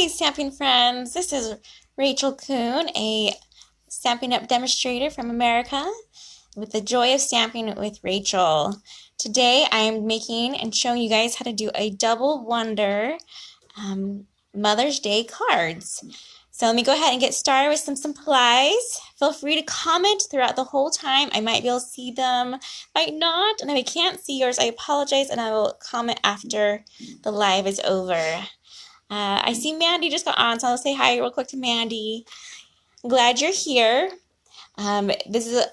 Hey Stampin' friends, this is Rachael Coon, a Stampin' Up! Demonstrator from America with the joy of stamping with Rachael. Today I am making and showing you guys how to do a double wonder Mother's Day cards. So let me go ahead and get started with some supplies. Feel free to comment throughout the whole time. I might be able to see them, might not, and if I can't see yours, I apologize, and I will comment after the live is over. I see Mandy just got on, so I'll say hi real quick to Mandy. I'm glad you're here. This is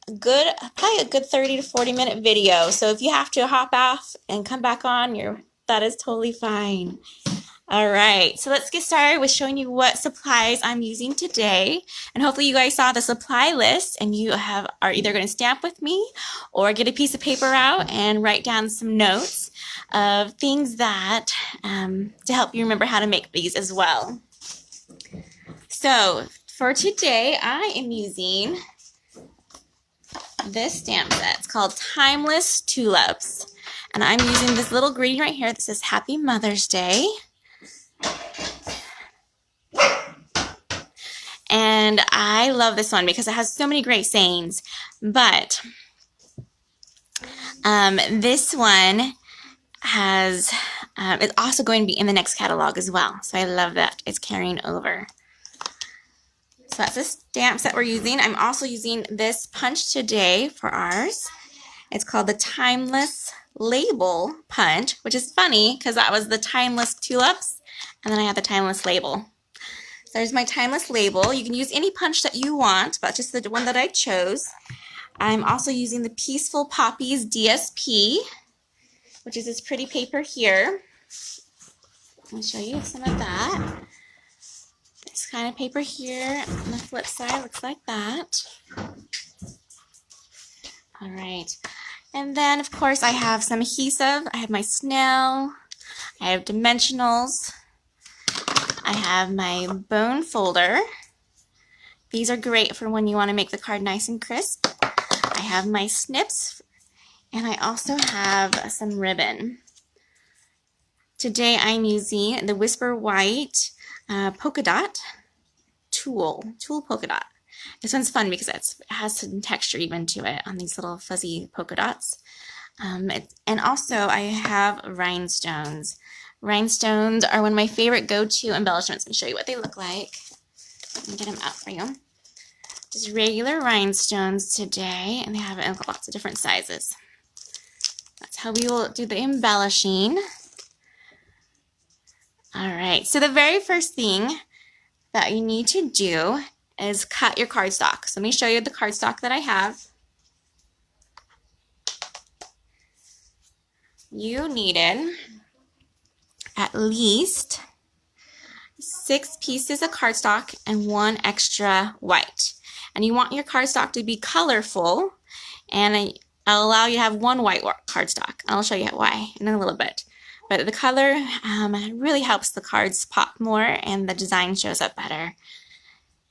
probably a good 30 to 40 minute video, so if you have to hop off and come back on, that is totally fine. All right, so let's get started with showing you what supplies I'm using today. And hopefully you guys saw the supply list and you are either going to stamp with me or get a piece of paper out and write down some notes of things that to help you remember how to make these as well. So for today, I am using this stamp set. It's called Timeless Tulips. And I'm using this little greeting right here that says Happy Mother's Day. And I love this one because it has so many great sayings, but this one has it's also going to be in the next catalog as well, so I love that it's carrying over. So that's the stamp set we're using. I'm also using this punch today for ours. It's called the Timeless Label Punch, which is funny because that was the Timeless Tulips, and then I have the Timeless Label. There's my Timeless Label. You can use any punch that you want, but just the one that I chose. I'm also using the Peaceful Poppies DSP, which is this pretty paper here. I'll show you some of that. This kind of paper here on the flip side looks like that. All right. And then, of course, I have some adhesive. I have my snail. I have dimensionals. I have my bone folder. These are great for when you want to make the card nice and crisp. I have my snips, and I also have some ribbon. Today I'm using the Whisper White polka dot tool polka dot. This one's fun because it has some texture even to it on these little fuzzy polka dots. And also I have rhinestones. Rhinestones are one of my favorite go-to embellishments. Let me show you what they look like. Let me get them out for you. Just regular rhinestones today, and they have it in lots of different sizes. That's how we will do the embellishing. All right, so the very first thing that you need to do is cut your cardstock. So let me show you the cardstock that I have. You needed at least 6 pieces of cardstock and 1 extra white. And you want your cardstock to be colorful, and I'll allow you to have 1 white cardstock. I'll show you why in a little bit. But the color really helps the cards pop more and the design shows up better.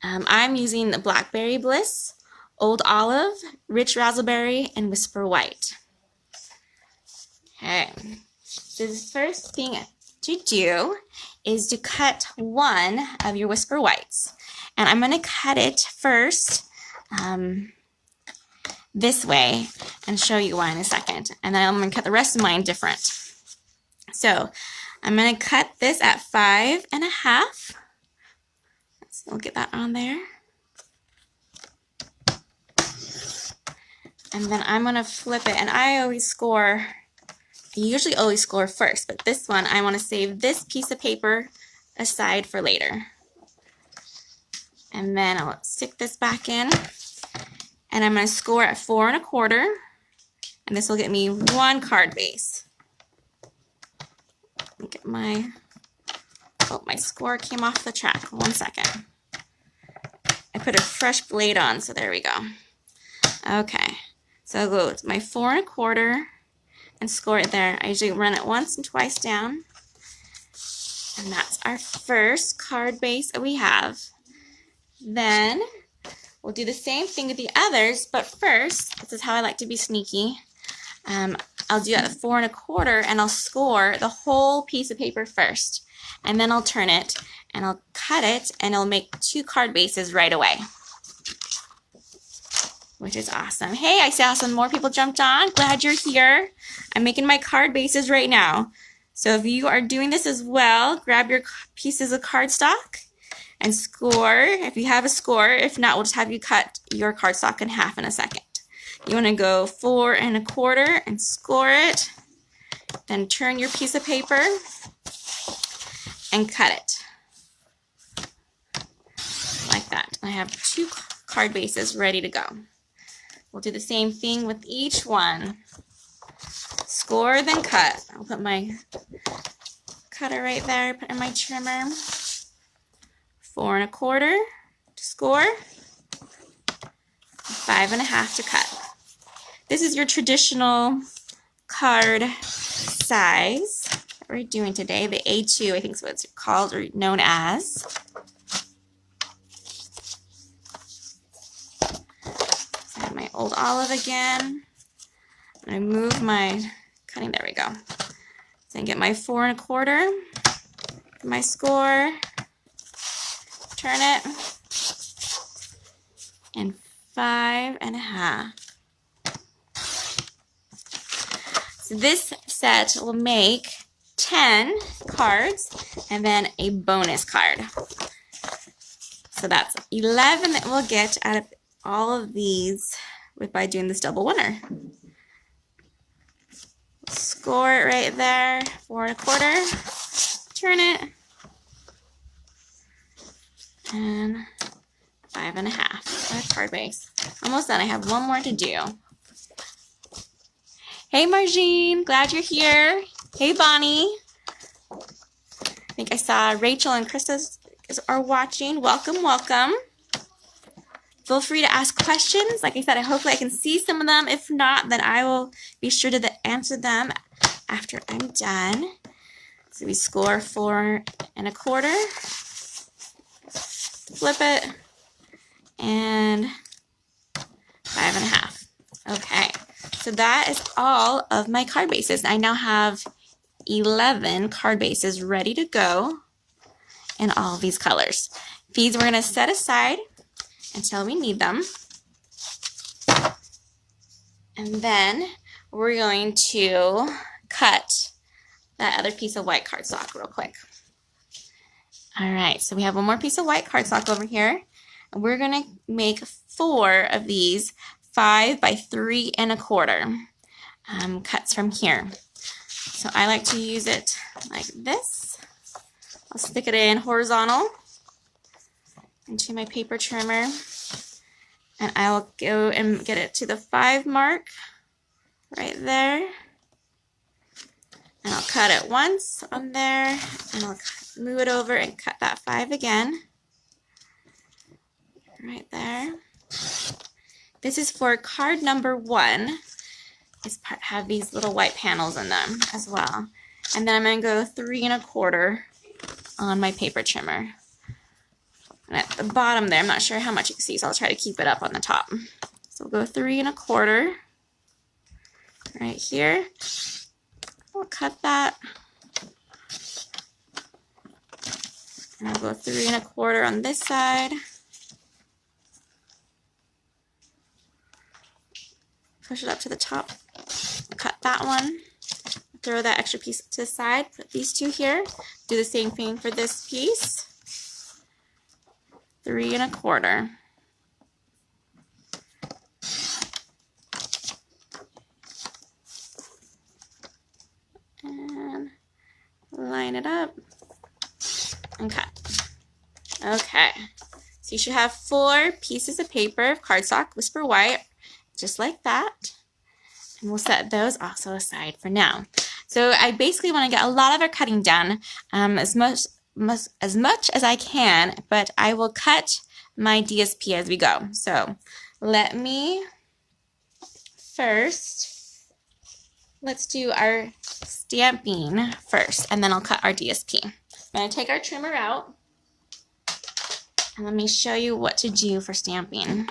I'm using the Blackberry Bliss, Old Olive, Rich Raspberry, and Whisper White. Okay, so the first thing to do is to cut 1 of your Whisper Whites. And I'm going to cut it first this way and show you why in a second. And then I'm going to cut the rest of mine different. So I'm going to cut this at 5.5. So we'll get that on there. And then I'm going to flip it. And I usually always score first, but this one I want to save this piece of paper aside for later. And then I'll stick this back in, and I'm going to score at 4 1/4, and this will get me 1 card base. Let me get my score came off the track. 1 second. I put a fresh blade on, so there we go. Okay, so I'll go to my 4 1/4 and score it there. I usually run it once and twice down. And that's our first card base that we have. Then we'll do the same thing with the others, but first, this is how I like to be sneaky. I'll do that at 4 1/4, and I'll score the whole piece of paper first. and then I'll turn it and I'll cut it and it'll make 2 card bases right away, which is awesome. Hey, I saw some more people jumped on. Glad you're here. I'm making my card bases right now. So if you are doing this as well, grab your pieces of cardstock and score if you have a score. If not, we'll just have you cut your cardstock in half in a second. You want to go 4 1/4 and score it. Then turn your piece of paper and cut it like that. I have 2 card bases ready to go. We'll do the same thing with each one. Score, then cut. I'll put my cutter right there, put in my trimmer. 4 1/4 to score, 5 1/2 to cut. This is your traditional card size that we're doing today, the A2, I think is what it's called or known as. So I have my old olive again. I'm going to move my cutting, there we go. So I get my 4 1/4, my score, turn it, and 5 1/2. So this set will make 10 cards and then a bonus card. So that's 11 that we'll get out of all of these by doing this double winner. Score it right there, 4 1/4, turn it, and 5 1/2. A card base. Almost done. I have one more to do. Hey Margine, glad you're here. Hey Bonnie. I think I saw Rachel and Krista are watching. Welcome, welcome. Feel free to ask questions. Like I said, hopefully I can see some of them. If not, then I will be sure to answer them after I'm done. So we score 4 1/4. Flip it, and 5 1/2. Okay, so that is all of my card bases. I now have 11 card bases ready to go in all of these colors. These we're going to set aside until we need them. And then we're going to cut that other piece of white cardstock real quick. All right, so we have one more piece of white cardstock over here. And we're going to make 4 of these 5 by 3 1/4 cuts from here. So I like to use it like this. I'll stick it in horizontal into my paper trimmer. And I will go and get it to the 5 mark right there. And I'll cut it once on there, and I'll move it over and cut that 5 again. Right there. This is for card number 1. It's have these little white panels in them as well. And then I'm going to go 3 1/4 on my paper trimmer. And at the bottom there, I'm not sure how much you can see, so I'll try to keep it up on the top. So we'll go 3 1/4 right here. I'll cut that. And I'll go 3 1/4 on this side. Push it up to the top. Cut that one. Throw that extra piece to the side. Put these 2 here. Do the same thing for this piece. 3 1/4. And line it up and cut. Okay, so you should have 4 pieces of paper of cardstock, Whisper White, just like that. And we'll set those also aside for now. So I basically want to get a lot of our cutting done, as much as I can, but I will cut my DSP as we go. So let me first, let's do our stamping first, and then I'll cut our DSP. I'm going to take our trimmer out, and let me show you what to do for stamping.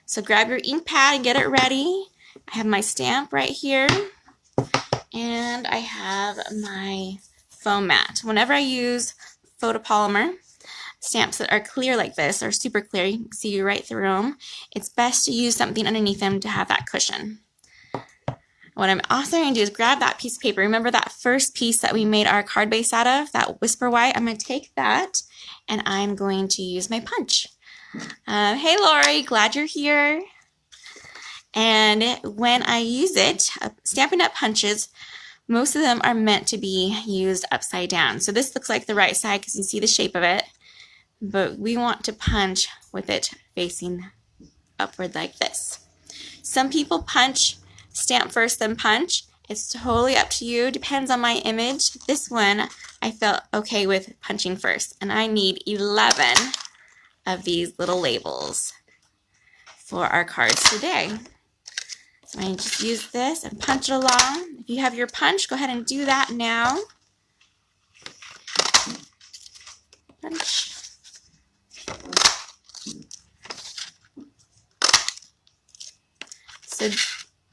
So grab your ink pad and get it ready. I have my stamp right here, and I have my foam mat. Whenever I use photopolymer stamps that are clear like this, or super clear, you can see right through them, it's best to use something underneath them to have that cushion. What I'm also going to do is grab that piece of paper. Remember that first piece that we made our card base out of, that Whisper White? I'm going to take that and I'm going to use my punch. Hey Lori, glad you're here. And when I use it, Stampin' Up! Punches, most of them are meant to be used upside down. So this looks like the right side because you see the shape of it, but we want to punch with it facing upward like this. Some people stamp first, then punch. It's totally up to you, depends on my image. This one, I felt okay with punching first, and I need 11 of these little labels for our cards today. So I'm going to just use this and punch it along. If you have your punch, go ahead and do that now. Punch. So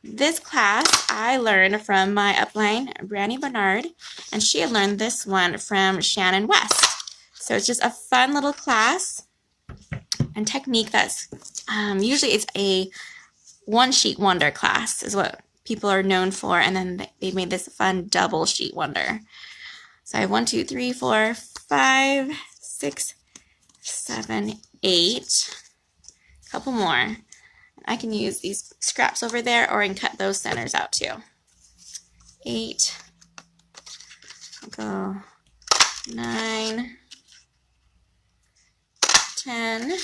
this class I learned from my upline, Brandy Bernard, and she had learned this one from Shannon West. So it's just a fun little class and technique that's usually it's a one sheet wonder class is what people are known for, and then they made this fun double sheet wonder. So I have 1, 2, 3, 4, 5, 6, 7, 8. A couple more. I can use these scraps over there, or I can cut those centers out too. 8. I'll go 9, 10, and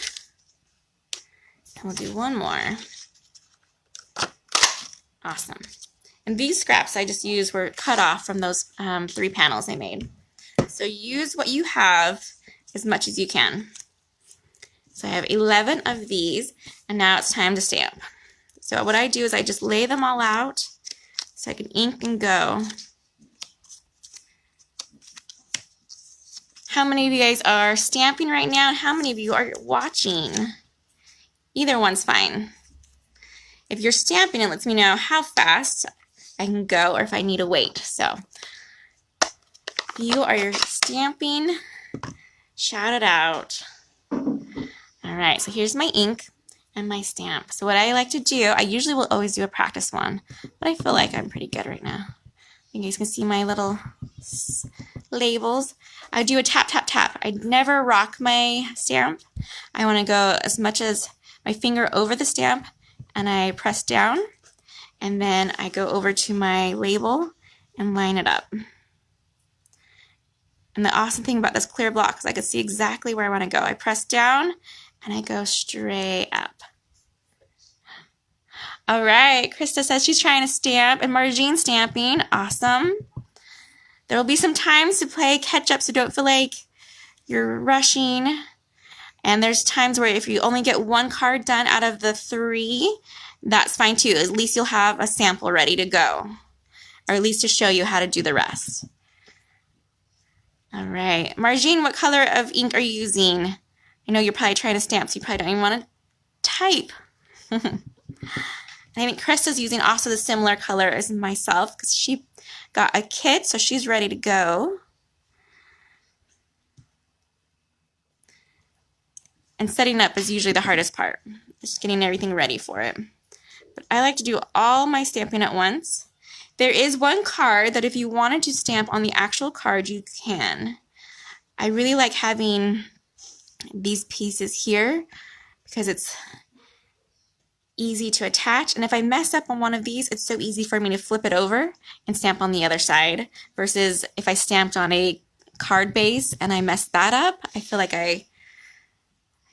we'll do one more. Awesome. And these scraps I just used were cut off from those 3 panels I made. So use what you have as much as you can. So I have 11 of these, and now it's time to stamp. So what I do is I just lay them all out so I can ink and go. How many of you guys are stamping right now, and how many of you are watching? Either one's fine. If you're stamping, it lets me know how fast I can go or if I need to wait. So if you are stamping, shout it out. All right, so here's my ink and my stamp. So what I like to do, I usually will always do a practice one, but I feel like I'm pretty good right now. You guys can see my little labels. I do a tap, tap, tap. I never rock my stamp. I want to go as much as my finger over the stamp, and I press down, and then I go over to my label and line it up. And the awesome thing about this clear block is I can see exactly where I want to go. I press down and I go straight up. All right, Krista says she's trying to stamp, and Marjean's stamping. Awesome. There will be some times to play catch up, so don't feel like you're rushing. And there's times where if you only get one card done out of the 3, that's fine too. At least you'll have a sample ready to go, or at least to show you how to do the rest. All right. Marjean, what color of ink are you using? I know you're probably trying to stamp, so you probably don't even want to type. I think Krista's using also the similar color as myself because she got a kit, so she's ready to go. And setting up is usually the hardest part, just getting everything ready for it. But I like to do all my stamping at once. There is one card that if you wanted to stamp on the actual card, you can. I really like having these pieces here because it's easy to attach. And if I mess up on one of these, it's so easy for me to flip it over and stamp on the other side. Versus if I stamped on a card base and I messed that up, I feel like I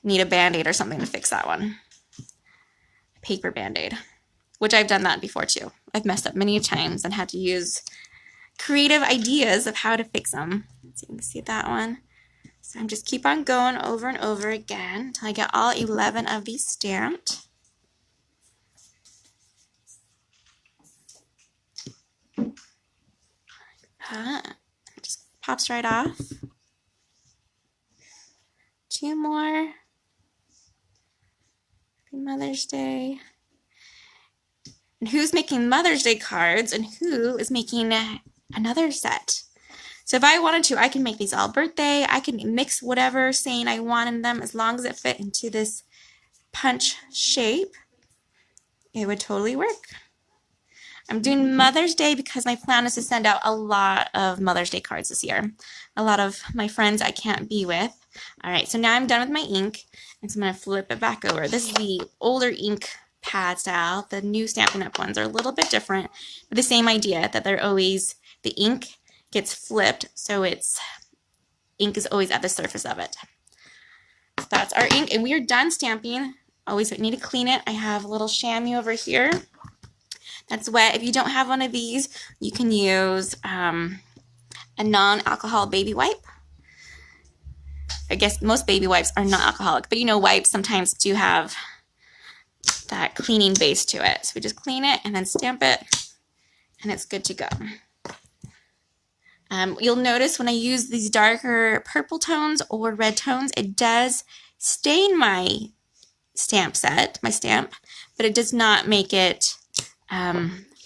need a Band-Aid or something to fix that one. A paper Band-Aid, which I've done that before too. I've messed up many times and had to use creative ideas of how to fix them. So you can see that one. So I'm just keep on going over and over again until I get all 11 of these stamped. It just pops right off. 2 more. Happy Mother's Day. And who's making Mother's Day cards and who is making another set? So if I wanted to, I can make these all birthday. I can mix whatever saying I want in them as long as it fit into this punch shape. It would totally work. I'm doing Mother's Day because my plan is to send out a lot of Mother's Day cards this year. A lot of my friends I can't be with. All right, so now I'm done with my ink, and so I'm going to flip it back over. This is the older ink pad style. The new Stampin' Up! Ones are a little bit different, but the same idea that they're always, the ink gets flipped, so ink is always at the surface of it. So that's our ink, and we are done stamping. Always need to clean it. I have a little chamois over here that's wet. If you don't have one of these, you can use a non-alcohol baby wipe. I guess most baby wipes are not alcoholic, but you know, wipes sometimes do have that cleaning base to it. So we just clean it and then stamp it, and it's good to go. You'll notice when I use these darker purple tones or red tones, it does stain my stamp, but it does not make it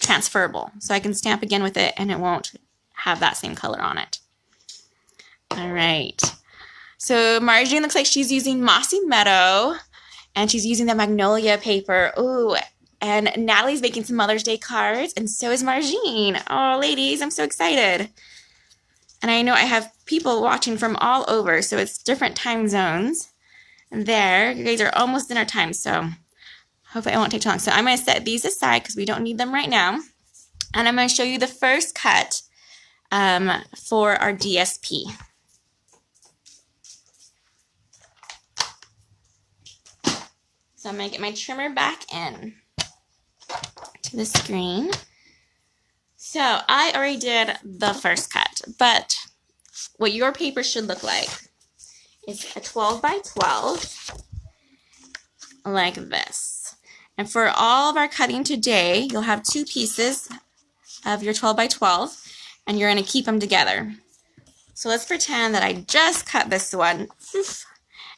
transferable. So I can stamp again with it and it won't have that same color on it. All right. So Marjorie looks like she's using Mossy Meadow, and she's using the Magnolia paper. Ooh, and Natalie's making some Mother's Day cards, and so is Margine. Oh, ladies, I'm so excited. And I know I have people watching from all over, so it's different time zones. And there, you guys are almost dinner time, so hopefully it won't take too long. So I'm going to set these aside because we don't need them right now. And I'm going to show you the first cut for our DSP. So I'm going to get my trimmer back in to the screen. So I already did the first cut, but what your paper should look like is a 12 by 12, like this. And for all of our cutting today, you'll have two pieces of your 12 by 12, and you're going to keep them together. So let's pretend that I just cut this one,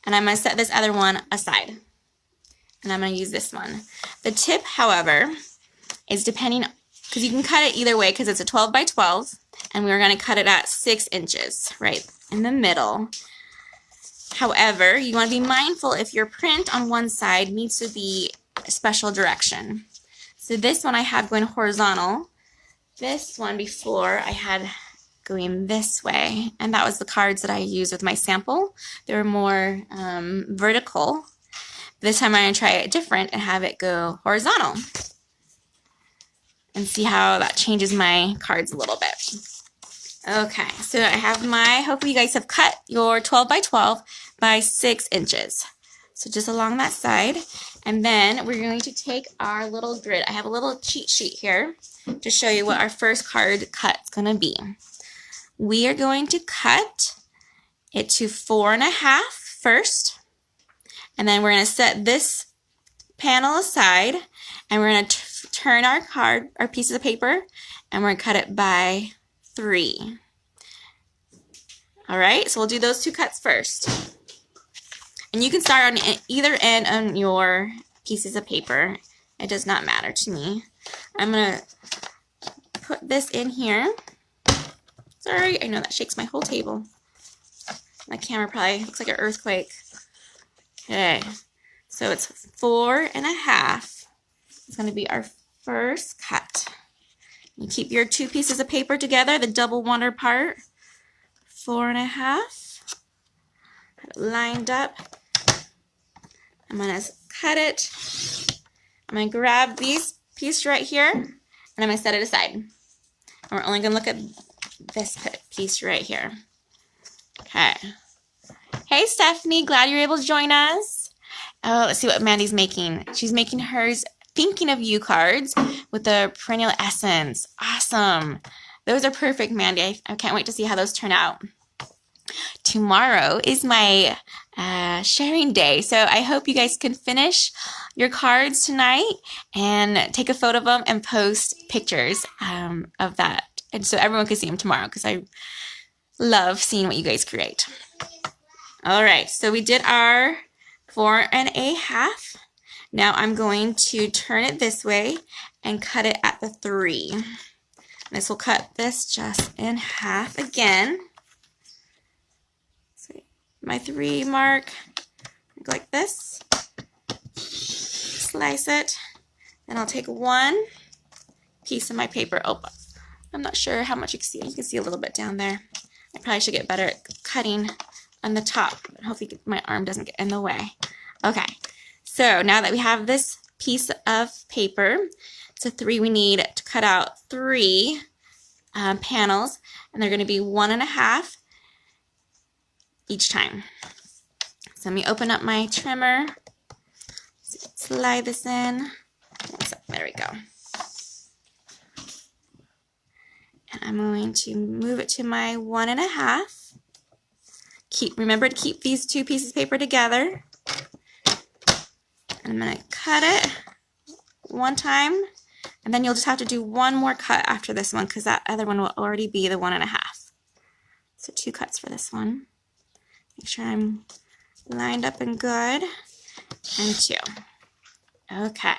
and I'm going to set this other one aside. And I'm going to use this one. The tip, however, is depending, because you can cut it either way because it's a 12 by 12, and we're going to cut it at 6 inches, right in the middle. However, you want to be mindful if your print on one side needs to be a special direction. So this one I had going horizontal. This one before I had going this way, and that was the cards that I used with my sample. They were more vertical. This time I'm going to try it different and have it go horizontal and see how that changes my cards a little bit. Okay, so I have my, hopefully you guys have cut your 12 by 12 by 6 inches. So just along that side. And then we're going to take our little grid. I have a little cheat sheet here to show you what our first card cut is going to be. We are going to cut it to 4.5 first. And then we're going to set this panel aside, and we're going to turn our card, our pieces of paper, and we're going to cut it by 3. All right, so we'll do those two cuts first. And you can start on either end on your pieces of paper. It does not matter to me. I'm going to put this in here. Sorry, I know that shakes my whole table. My camera probably looks like an earthquake. Okay, so it's 4.5. It's going to be our first cut. You keep your two pieces of paper together, the double water part. 4.5. Have it lined up. I'm going to cut it. I'm going to grab these pieces right here, and I'm going to set it aside. And we're only going to look at this piece right here. Okay. Hey, Stephanie, glad you're able to join us. Oh, let's see what Mandy's making. She's making hers Thinking of You cards with the perennial essence. Awesome. Those are perfect, Mandy. I can't wait to see how those turn out. Tomorrow is my sharing day, so I hope you guys can finish your cards tonight and take a photo of them and post pictures of that, and so everyone can see them tomorrow, because I love seeing what you guys create. All right, so we did our 4.5. Now I'm going to turn it this way and cut it at the 3. This will cut this just in half again. So my 3 mark, go like this. Slice it. Then I'll take 1 piece of my paper. Oh, I'm not sure how much you can see. You can see a little bit down there. I probably should get better at cutting on the top. Hopefully my arm doesn't get in the way. Okay, so now that we have this piece of paper, so 3, we need to cut out 3 panels, and they're going to be 1.5 each time. So let me open up my trimmer, slide this in. There we go. And I'm going to move it to my 1.5. Remember to keep these 2 pieces of paper together. And I'm going to cut it 1 time, and then you'll just have to do 1 more cut after this one because that other one will already be the 1.5. So 2 cuts for this one. Make sure I'm lined up and good. And 2. Okay.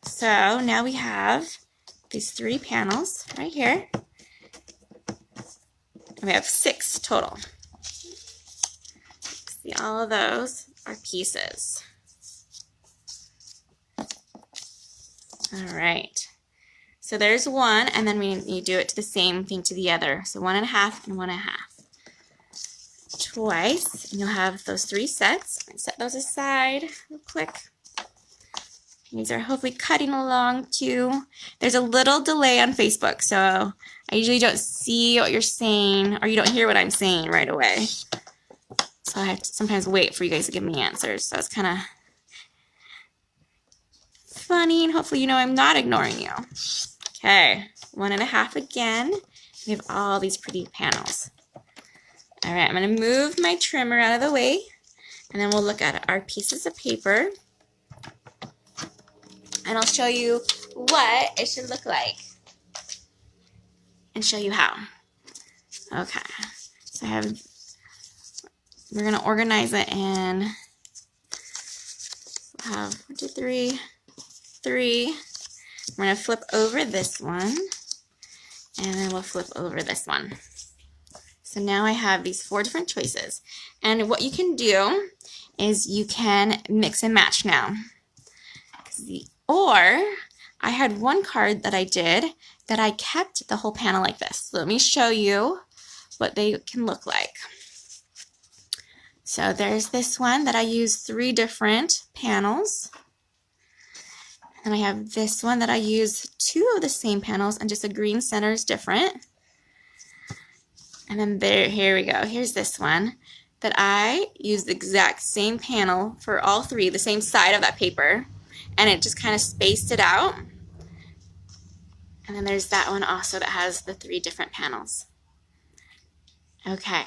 So now we have these 3 panels right here. And we have 6 total. See, all of those are pieces. All right. So there's 1, and then you do it to the same thing to the other. So 1.5 and 1.5. Twice, and you'll have those 3 sets. Set those aside real quick. These are hopefully cutting along too. There's a little delay on Facebook, so I usually don't see what you're saying, or you don't hear what I'm saying right away. So I have to sometimes wait for you guys to give me answers. So it's kind of funny, and hopefully you know I'm not ignoring you. Okay, 1.5 again. We have all these pretty panels. All right, I'm going to move my trimmer out of the way, and then we'll look at our pieces of paper. And I'll show you what it should look like and show you how. Okay, so we're going to organize it in, we'll have 1, 2, 3, 3. We're going to flip over this one, and then we'll flip over this one. So now I have these 4 different choices. And what you can do is you can mix and match now. Or I had 1 card that I did that I kept the whole panel like this. So let me show you what they can look like. So there's this one that I used 3 different panels. And I have this one that I used 2 of the same panels, and just the green center is different. And then here we go. Here's this one that I used the exact same panel for all 3, the same side of that paper. And it just kind of spaced it out. And then there's that one also that has the 3 different panels. Okay,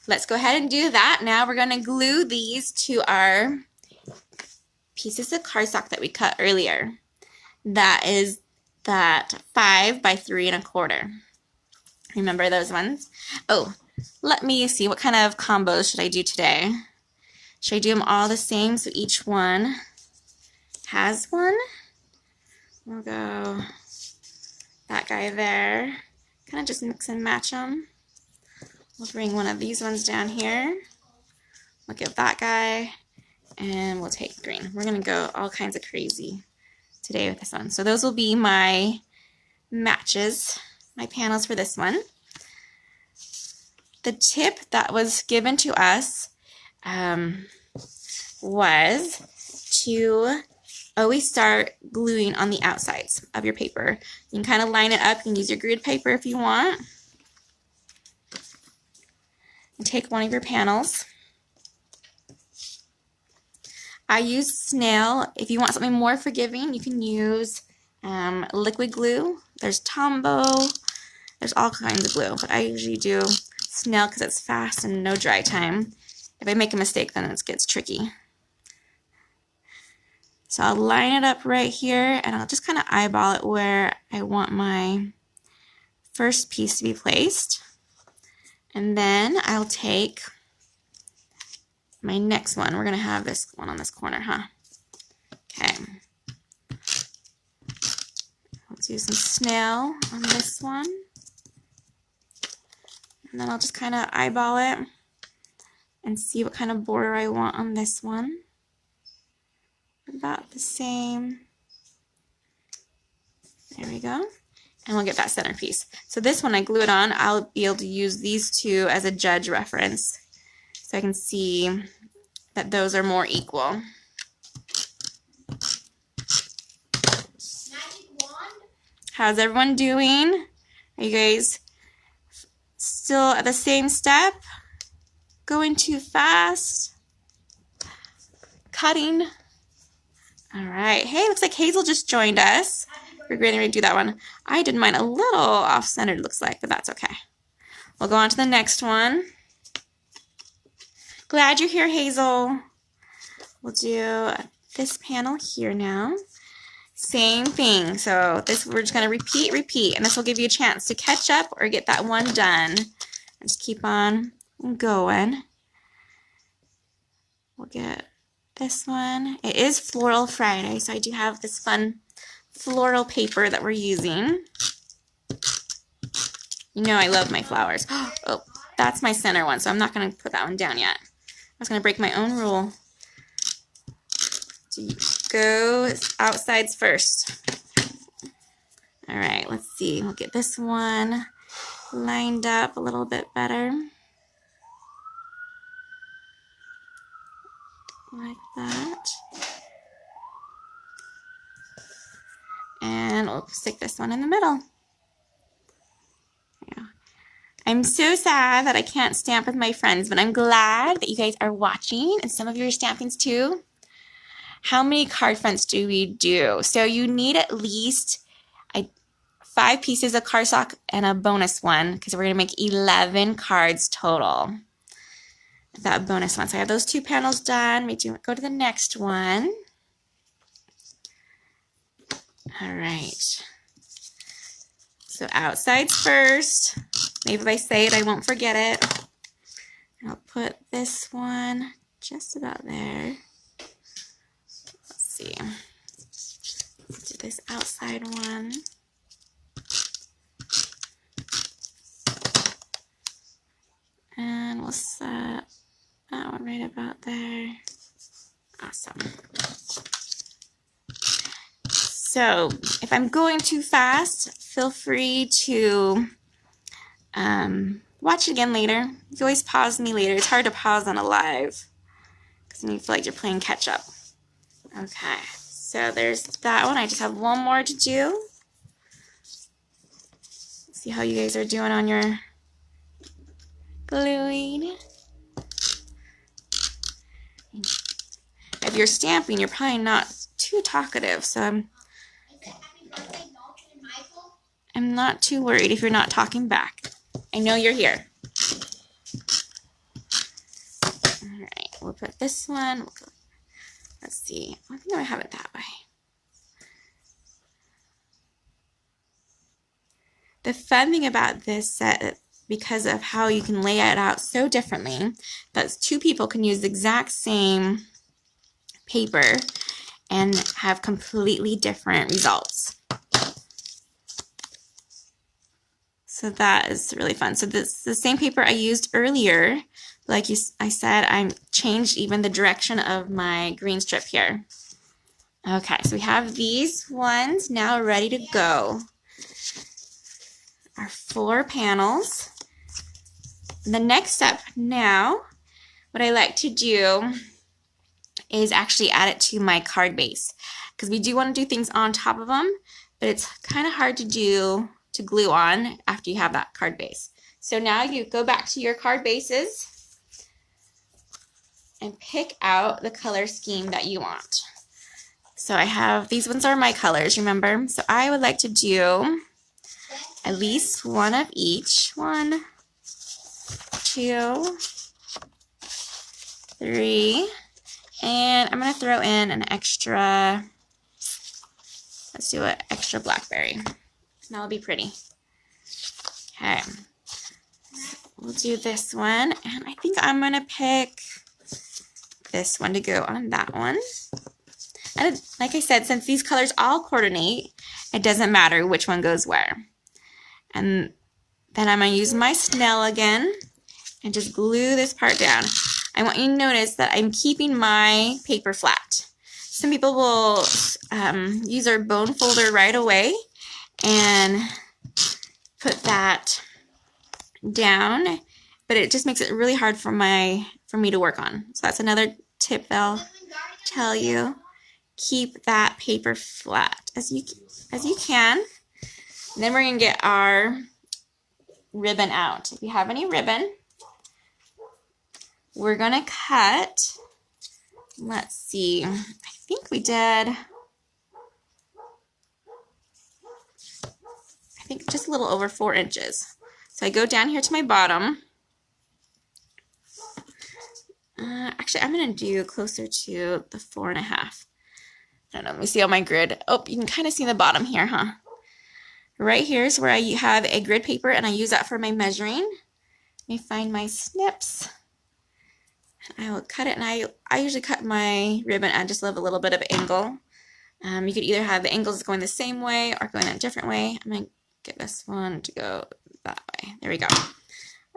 let's go ahead and do that. Now we're going to glue these to our pieces of cardstock that we cut earlier. That is that 5 by 3 1/4. Remember those ones? Oh, let me see, what kind of combos should I do today? Should I do them all the same so each one has one? We'll go that guy there. Kind of just mix and match them. We'll bring one of these ones down here. We'll give that guy, and we'll take green. We're going to go all kinds of crazy today with this one. So those will be my matches, my panels for this one. The tip that was given to us was to always start gluing on the outsides of your paper. You can kind of line it up. You can use your grid paper if you want. And take one of your panels. I use snail. If you want something more forgiving, you can use liquid glue. There's Tombow. There's all kinds of glue, but I usually do snail because it's fast and no dry time. If I make a mistake, then it gets tricky. So I'll line it up right here, and I'll just kind of eyeball it where I want my first piece to be placed. And then I'll take my next one. We're going to have this one on this corner, huh? Okay. Let's do some snail on this one. And then I'll just kind of eyeball it and see what kind of border I want on this one. About the same. There we go. And we'll get that centerpiece. So this one, I glue it on. I'll be able to use these two as a judge reference so I can see that those are more equal. How's everyone doing? Are you guys still at the same step? Going too fast? Cutting? All right. Hey, looks like Hazel just joined us. We're going to do that one. I did mine a little off-centered, looks like, but that's okay. We'll go on to the next one. Glad you're here, Hazel. We'll do this panel here now. Same thing. So this we're just going to repeat, and this will give you a chance to catch up or get that one done. And just keep on going. We'll get this one. It is Floral Friday, so I do have this fun floral paper that we're using. You know I love my flowers. Oh, that's my center one, so I'm not going to put that one down yet. I was going to break my own rule. Go outsides first. All right, let's see. We'll get this one lined up a little bit better. Like that. And we'll stick this one in the middle. Yeah. I'm so sad that I can't stamp with my friends, but I'm glad that you guys are watching, and some of you are stampings too. How many card fronts do we do? So you need at least 5 pieces of cardstock and a bonus one, because we're going to make 11 cards total. That bonus one. So I have those 2 panels done. We do go to the next one. All right. So outsides first. Maybe if I say it, I won't forget it. I'll put this one just about there. See. Let's do this outside one. And we'll set that one right about there. Awesome. So if I'm going too fast, feel free to watch it again later. You can always pause me later. It's hard to pause on a live because then you feel like you're playing catch up. Okay, so there's that one. I just have one more to do. See how you guys are doing on your gluing. If you're stamping, you're probably not too talkative, so I'm not too worried if you're not talking back. I know you're here. All right, we'll put this one. Let's see. I think I have it that way. The fun thing about this set, because of how you can lay it out so differently, that 2 people can use the exact same paper and have completely different results. So that is really fun. So this is the same paper I used earlier. Like I said, I changed even the direction of my green strip here. Okay, so we have these ones now ready to go. Our 4 panels. The next step now, what I like to do is actually add it to my card base, because we do want to do things on top of them, but it's kind of hard to do to glue on after you have that card base. So now you go back to your card bases and pick out the color scheme that you want. So I have, these ones are my colors, remember? So I would like to do at least one of each. 1, 2, 3, and I'm going to throw in an extra, let's do an extra blackberry. That'll be pretty. Okay, we'll do this one, and I think I'm going to pick this one to go on that one. And like I said, since these colors all coordinate, it doesn't matter which one goes where. And then I'm going to use my Snell again and just glue this part down. I want you to notice that I'm keeping my paper flat. Some people will use their bone folder right away and put that down, but it just makes it really hard for me to work on. So that's another tip they'll tell you. Keep that paper flat as you can. And then we're going to get our ribbon out. If you have any ribbon, we're going to cut, let's see, I think we did, just a little over 4 inches. So I go down here to my bottom. Actually, I'm going to do closer to the 4.5. I don't know, let me see on my grid. Oh, you can kind of see the bottom here, huh? Right here is where I have a grid paper, and I use that for my measuring. Let me find my snips. I will cut it, and I usually cut my ribbon at just a little bit of an angle. You could either have the angles going the same way or going a different way. I'm going to get this one to go that way. There we go.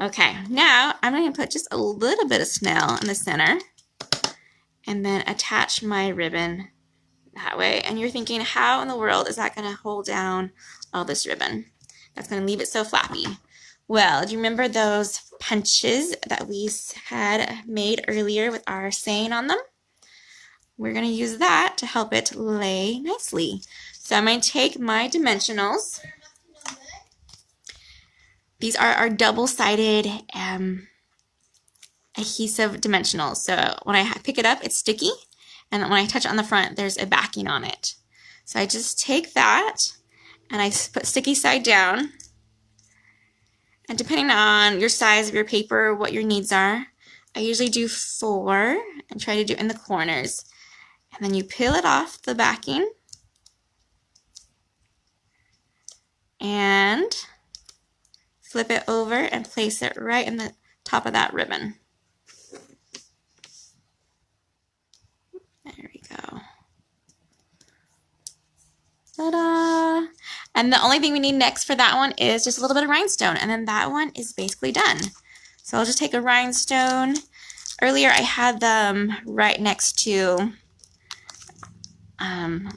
Okay, now I'm going to put just a little bit of Snell in the center and then attach my ribbon that way. And you're thinking, how in the world is that going to hold down all this ribbon? That's going to leave it so flappy. Well, do you remember those punches that we had made earlier with our saying on them? We're going to use that to help it lay nicely. So I'm going to take my dimensionals. These are our double-sided adhesive dimensionals. So when I pick it up, it's sticky. And when I touch it on the front, there's a backing on it. So I just take that and I put sticky side down. And depending on your size of your paper, what your needs are, I usually do 4 and try to do it in the corners. And then you peel it off the backing and flip it over and place it right in the top of that ribbon. There we go. Ta-da! And the only thing we need next for that one is just a little bit of rhinestone, and then that one is basically done. So I'll just take a rhinestone. Earlier I had them right next to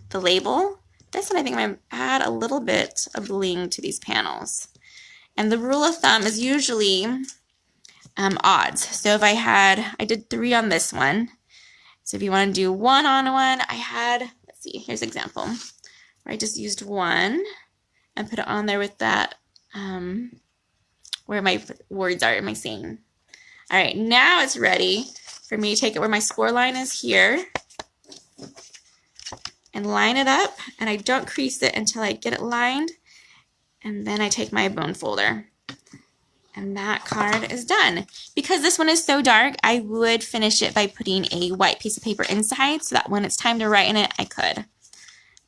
the label. This one I think I'm going to add a little bit of bling to these panels. And the rule of thumb is usually odds. So if I did 3 on this one. So if you want to do 1 on one, I had, let's see, here's an example, where I just used 1 and put it on there with that, where my words are in my saying. All right, now it's ready for me to take it where my score line is here and line it up, and I don't crease it until I get it lined, and then I take my bone folder. And that card is done. Because this one is so dark, I would finish it by putting a white piece of paper inside so that when it's time to write in it, I could.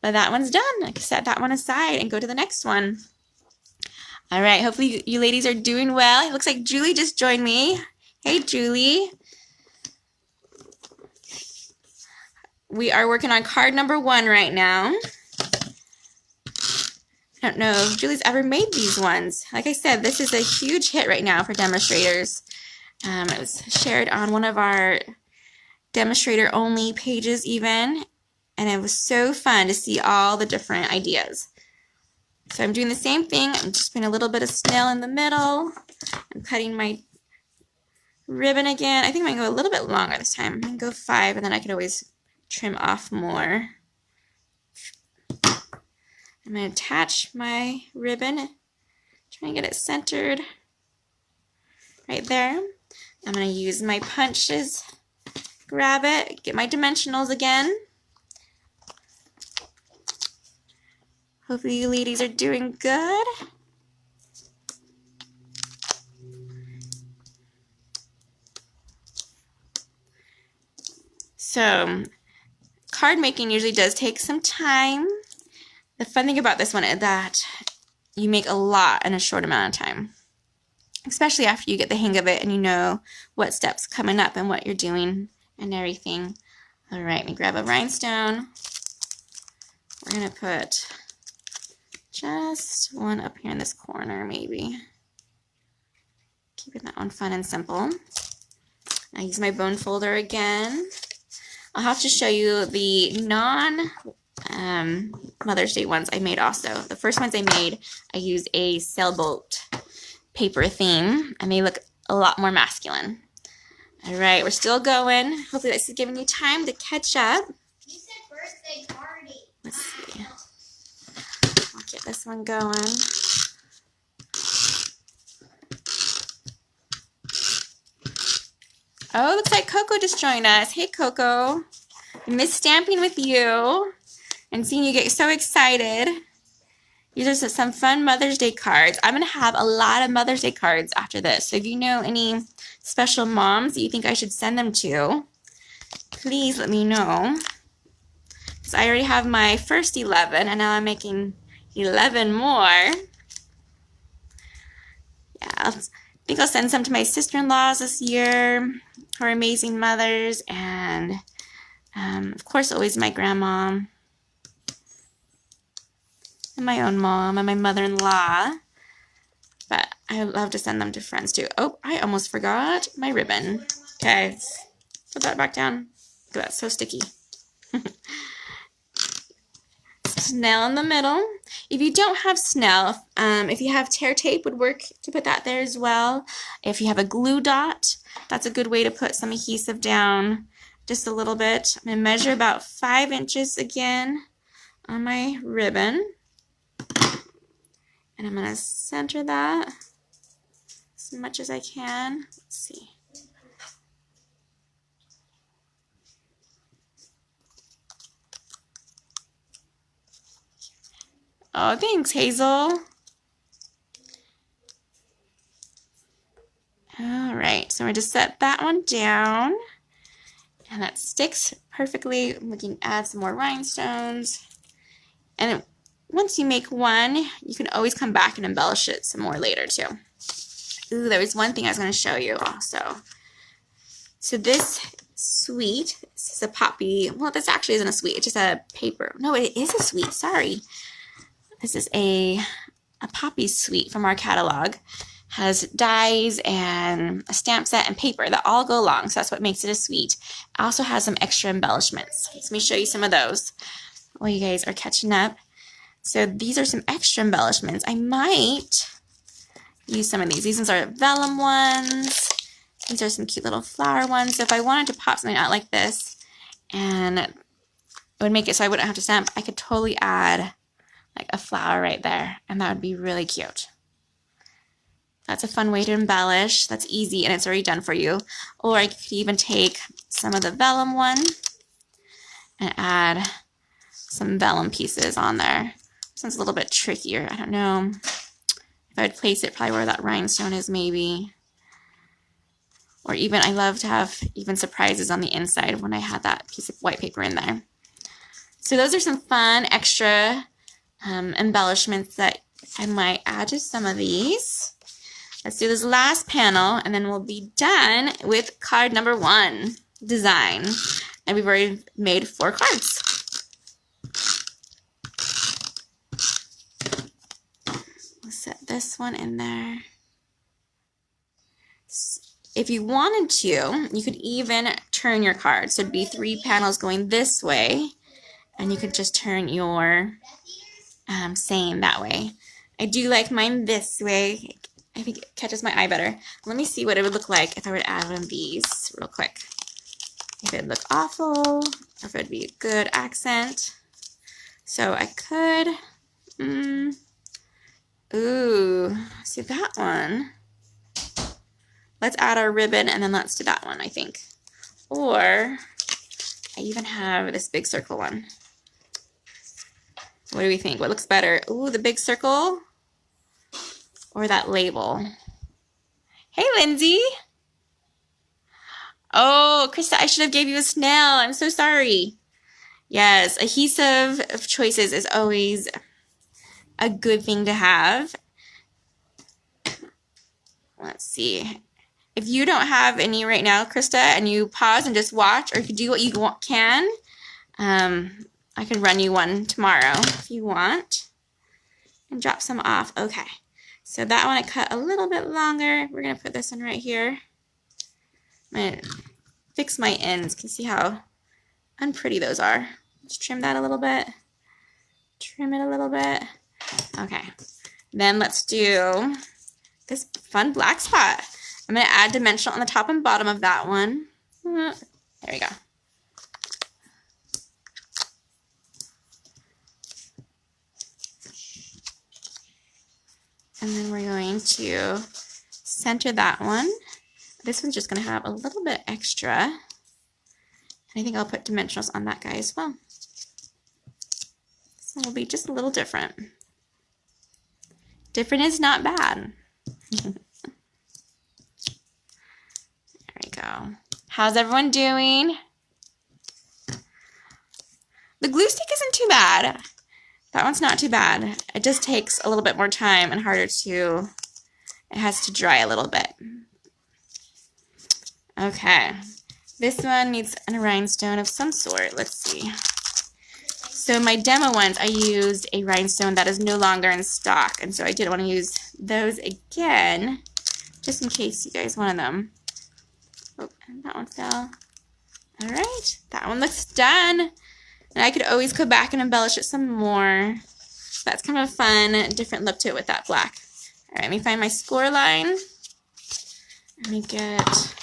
But that one's done. I can set that one aside and go to the next one. All right, hopefully you ladies are doing well. It looks like Julie just joined me. Hey, Julie. We are working on card number 1 right now. I don't know if Julie's ever made these ones. Like I said, this is a huge hit right now for demonstrators. It was shared on one of our demonstrator only pages even, and it was so fun to see all the different ideas. So I'm doing the same thing. I'm just putting a little bit of Snell in the middle. I'm cutting my ribbon again. I think I'm going to go a little bit longer this time. I'm going to go 5, and then I could always trim off more. I'm going to attach my ribbon, try and get it centered right there. I'm going to use my punches, grab it, get my dimensionals again. Hopefully you ladies are doing good. So, card making usually does take some time. The fun thing about this one is that you make a lot in a short amount of time, especially after you get the hang of it and you know what steps coming up and what you're doing and everything. All right, let me grab a rhinestone. We're going to put just one up here in this corner, maybe. Keeping that one fun and simple. I use my bone folder again. I'll have to show you the Mother's Day ones I made also. The first ones I made, I used a sailboat paper theme, and they look a lot more masculine. All right, we're still going. Hopefully this is giving you time to catch up. You said birthday party. Let's see. I'll get this one going. Oh, looks like Coco just joined us. Hey, Coco. I miss stamping with you and seeing you get so excited. These are some fun Mother's Day cards. I'm going to have a lot of Mother's Day cards after this. So if you know any special moms that you think I should send them to, please let me know. Because I already have my first 11, and now I'm making 11 more. Yeah, I think I'll send some to my sister-in-laws this year, her amazing mothers, and of course always my grandma, and my own mom, and my mother-in-law. But I would love to send them to friends too. Oh, I almost forgot my ribbon. Okay, put that back down. Look at that, so sticky. Snell in the middle. If you don't have snell, if you have tear tape, would work to put that there as well. If you have a glue dot, that's a good way to put some adhesive down just a little bit. I'm going to measure about 5 inches again on my ribbon. And I'm going to center that as much as I can. Let's see. Oh, thanks, Hazel. All right, so we're just set that one down. And that sticks perfectly. We can add some more rhinestones. And once you make one, you can always come back and embellish it some more later too. Ooh, there was one thing I was going to show you also. So this sweet, this is a poppy. Well, this actually isn't a sweet. It's just a paper. No, it is a sweet. Sorry. This is a poppy sweet from our catalog. Has dies and a stamp set and paper that all go along, so that's what makes it a sweet. It also has some extra embellishments. Let me show you some of those while you guys are catching up. So these are some extra embellishments. I might use some of these. These ones are vellum ones. These are some cute little flower ones. So if I wanted to pop something out like this and it would make it so I wouldn't have to stamp, I could totally add like a flower right there, and that would be really cute. That's a fun way to embellish. That's easy, and it's already done for you. Or I could even take some of the vellum one and add some vellum pieces on there. This one's a little bit trickier. I don't know if I would place it probably where that rhinestone is maybe. Or even, I love to have even surprises on the inside when I had that piece of white paper in there. So those are some fun extra embellishments that I might add to some of these. Let's do this last panel, and then we'll be done with card number 1 design. And we've already made 4 cards. We'll set this one in there. If you wanted to, you could even turn your card. So it'd be 3 panels going this way, and you could just turn your saying that way. I do like mine this way. I think it catches my eye better. Let me see what it would look like if I were to add one of these real quick. If it would look awful, or if it would be a good accent. So I could, ooh, see that one. Let's add our ribbon and then let's do that one, I think. Or I even have this big circle one. What do we think? What looks better? Ooh, the big circle or that label? Hey, Lindsay. Oh, Krista, I should have gave you a snail. I'm so sorry. Yes, adhesive of choices is always a good thing to have. Let's see. If you don't have any right now, Krista, and you pause and just watch, or you can do what you can, I could run you one tomorrow if you want and drop some off. Okay, so that one I cut a little bit longer. We're gonna put this one right here. I'm gonna fix my ends. You can see how unpretty those are. Just trim that a little bit. Trim it a little bit. Okay, then let's do this fun black spot. I'm gonna add dimensional on the top and bottom of that one. There we go. And then we're going to center that one. This one's just going to have a little bit extra. And I think I'll put dimensionals on that guy as well. So it'll be just a little different. Different is not bad. There we go. How's everyone doing? The glue stick isn't too bad. That one's not too bad. It just takes a little bit more time and harder to, it has to dry a little bit. Okay, this one needs a rhinestone of some sort. Let's see. So my demo ones, I used a rhinestone that is no longer in stock, and so I didn't want to use those again, just in case you guys wanted them. Oh, that one fell. All right, that one looks done. And I could always go back and embellish it some more. That's kind of a fun, different look to it with that black. All right, let me find my score line. Let me get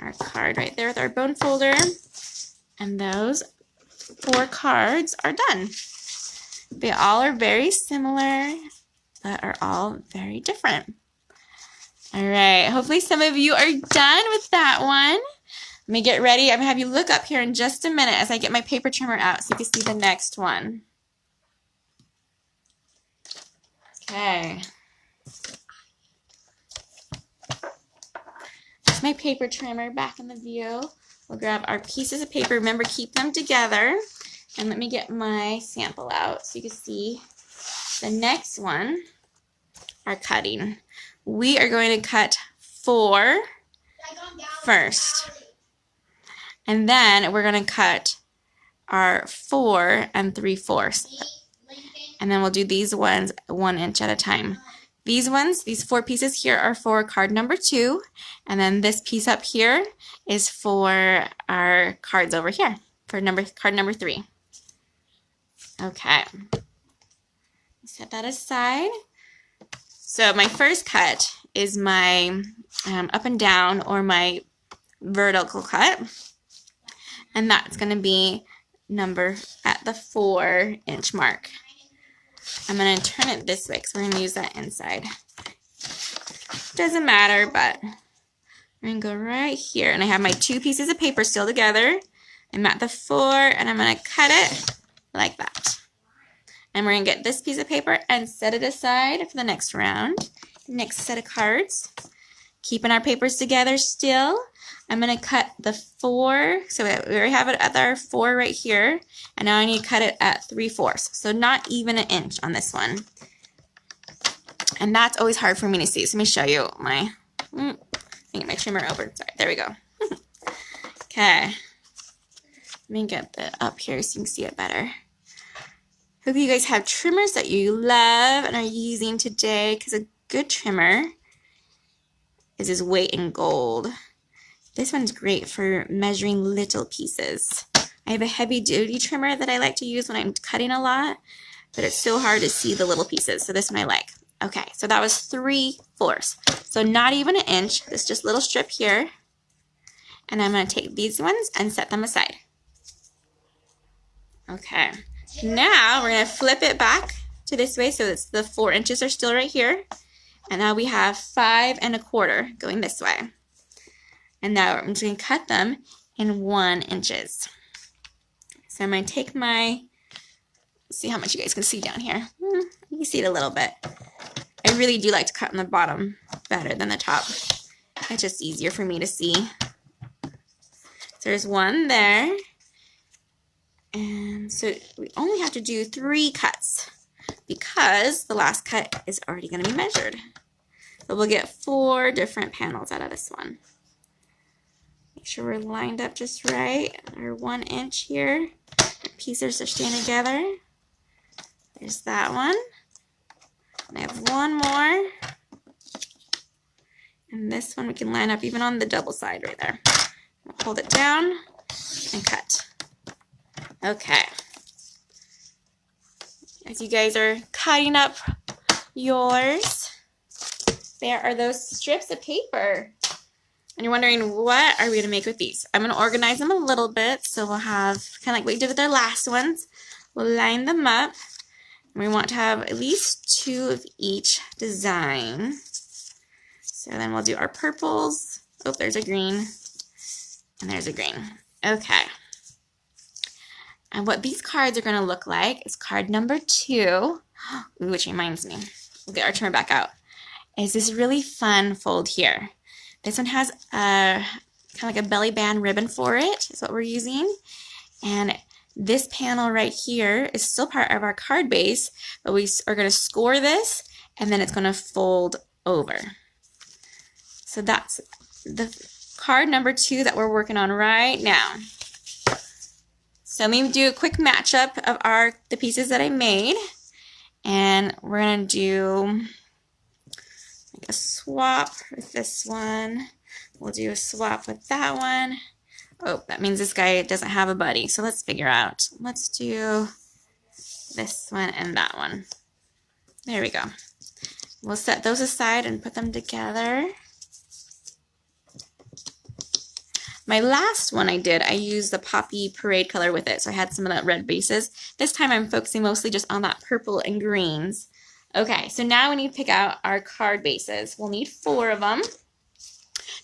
our card right there with our bone folder. And those 4 cards are done. They all are very similar, but are all very different. All right, hopefully some of you are done with that one. Let me get ready. I'm going to have you look up here in just a minute as I get my paper trimmer out so you can see the next one. Okay. There's my paper trimmer back in the view. We'll grab our pieces of paper. Remember, keep them together. And let me get my sample out so you can see the next one, our cutting. We are going to cut 4 first. And then we're going to cut our 4 3/4. And then we'll do these ones 1 inch at a time. These ones, these 4 pieces here are for card number 2. And then this piece up here is for our cards over here, for card number 3. Okay. Set that aside. So my first cut is my up and down, or my vertical cut. And that's going to be at the 4 inch mark. I'm going to turn it this way because we're going to use that inside. Doesn't matter, but I'm going to go right here. And I have my 2 pieces of paper still together. I'm at the 4, and I'm going to cut it like that. And we're going to get this piece of paper and set it aside for the next round. Next set of cards. Keeping our papers together still. I'm going to cut the 4, so we already have it at our 4 right here, and now I need to cut it at 3/4, so not even an inch on this one. And that's always hard for me to see, so let me show you my, let me get my trimmer over, sorry, there we go. Okay, let me get that up here so you can see it better. Hope you guys have trimmers that you love and are using today, because a good trimmer is his weight in gold. This one's great for measuring little pieces. I have a heavy-duty trimmer that I like to use when I'm cutting a lot, but it's so hard to see the little pieces, so this one I like. Okay, so that was 3/4. So not even an inch, this just little strip here. And I'm going to take these ones and set them aside. Okay, now we're going to flip it back to this way, so it's the 4 inches are still right here. And now we have 5 1/4 going this way. And now I'm just going to cut them in 1 inches. So I'm going to take my, let's see how much you guys can see down here. You can see it a little bit. I really do like to cut on the bottom better than the top. It's just easier for me to see. So there's 1 there. And so we only have to do 3 cuts because the last cut is already going to be measured. So we'll get 4 different panels out of this one. Make sure we're lined up just right. Our 1 inch here. The pieces are staying together. There's that one. And I have one more. And this one we can line up even on the double side right there. Hold it down and cut. Okay. As you guys are cutting up yours, there are those strips of paper. And you're wondering, what are we going to make with these? I'm going to organize them a little bit. So we'll have, kind of like we did with our last ones, we'll line them up. And we want to have at least 2 of each design. So then we'll do our purples. Oh, there's a green. And there's a green. Okay. And what these cards are going to look like is card number 2, ooh, which reminds me, we'll get our trimmer back out, is this really fun fold here. This one has a kind of like a belly band ribbon for it, is what we're using. And this panel right here is still part of our card base, but we are going to score this, and then it's going to fold over. So that's the card number 2 that we're working on right now. So let me do a quick matchup of the pieces that I made. And we're going to do like a swap with this one. We'll do a swap with that one. Oh, that means this guy doesn't have a buddy. So let's figure out. Let's do this one and that one. There we go. We'll set those aside and put them together. My last one I used the poppy parade color with it, so I had some of that red bases. This time I'm focusing mostly just on that purple and greens. Okay, so now we need to pick out our card bases. We'll need 4 of them.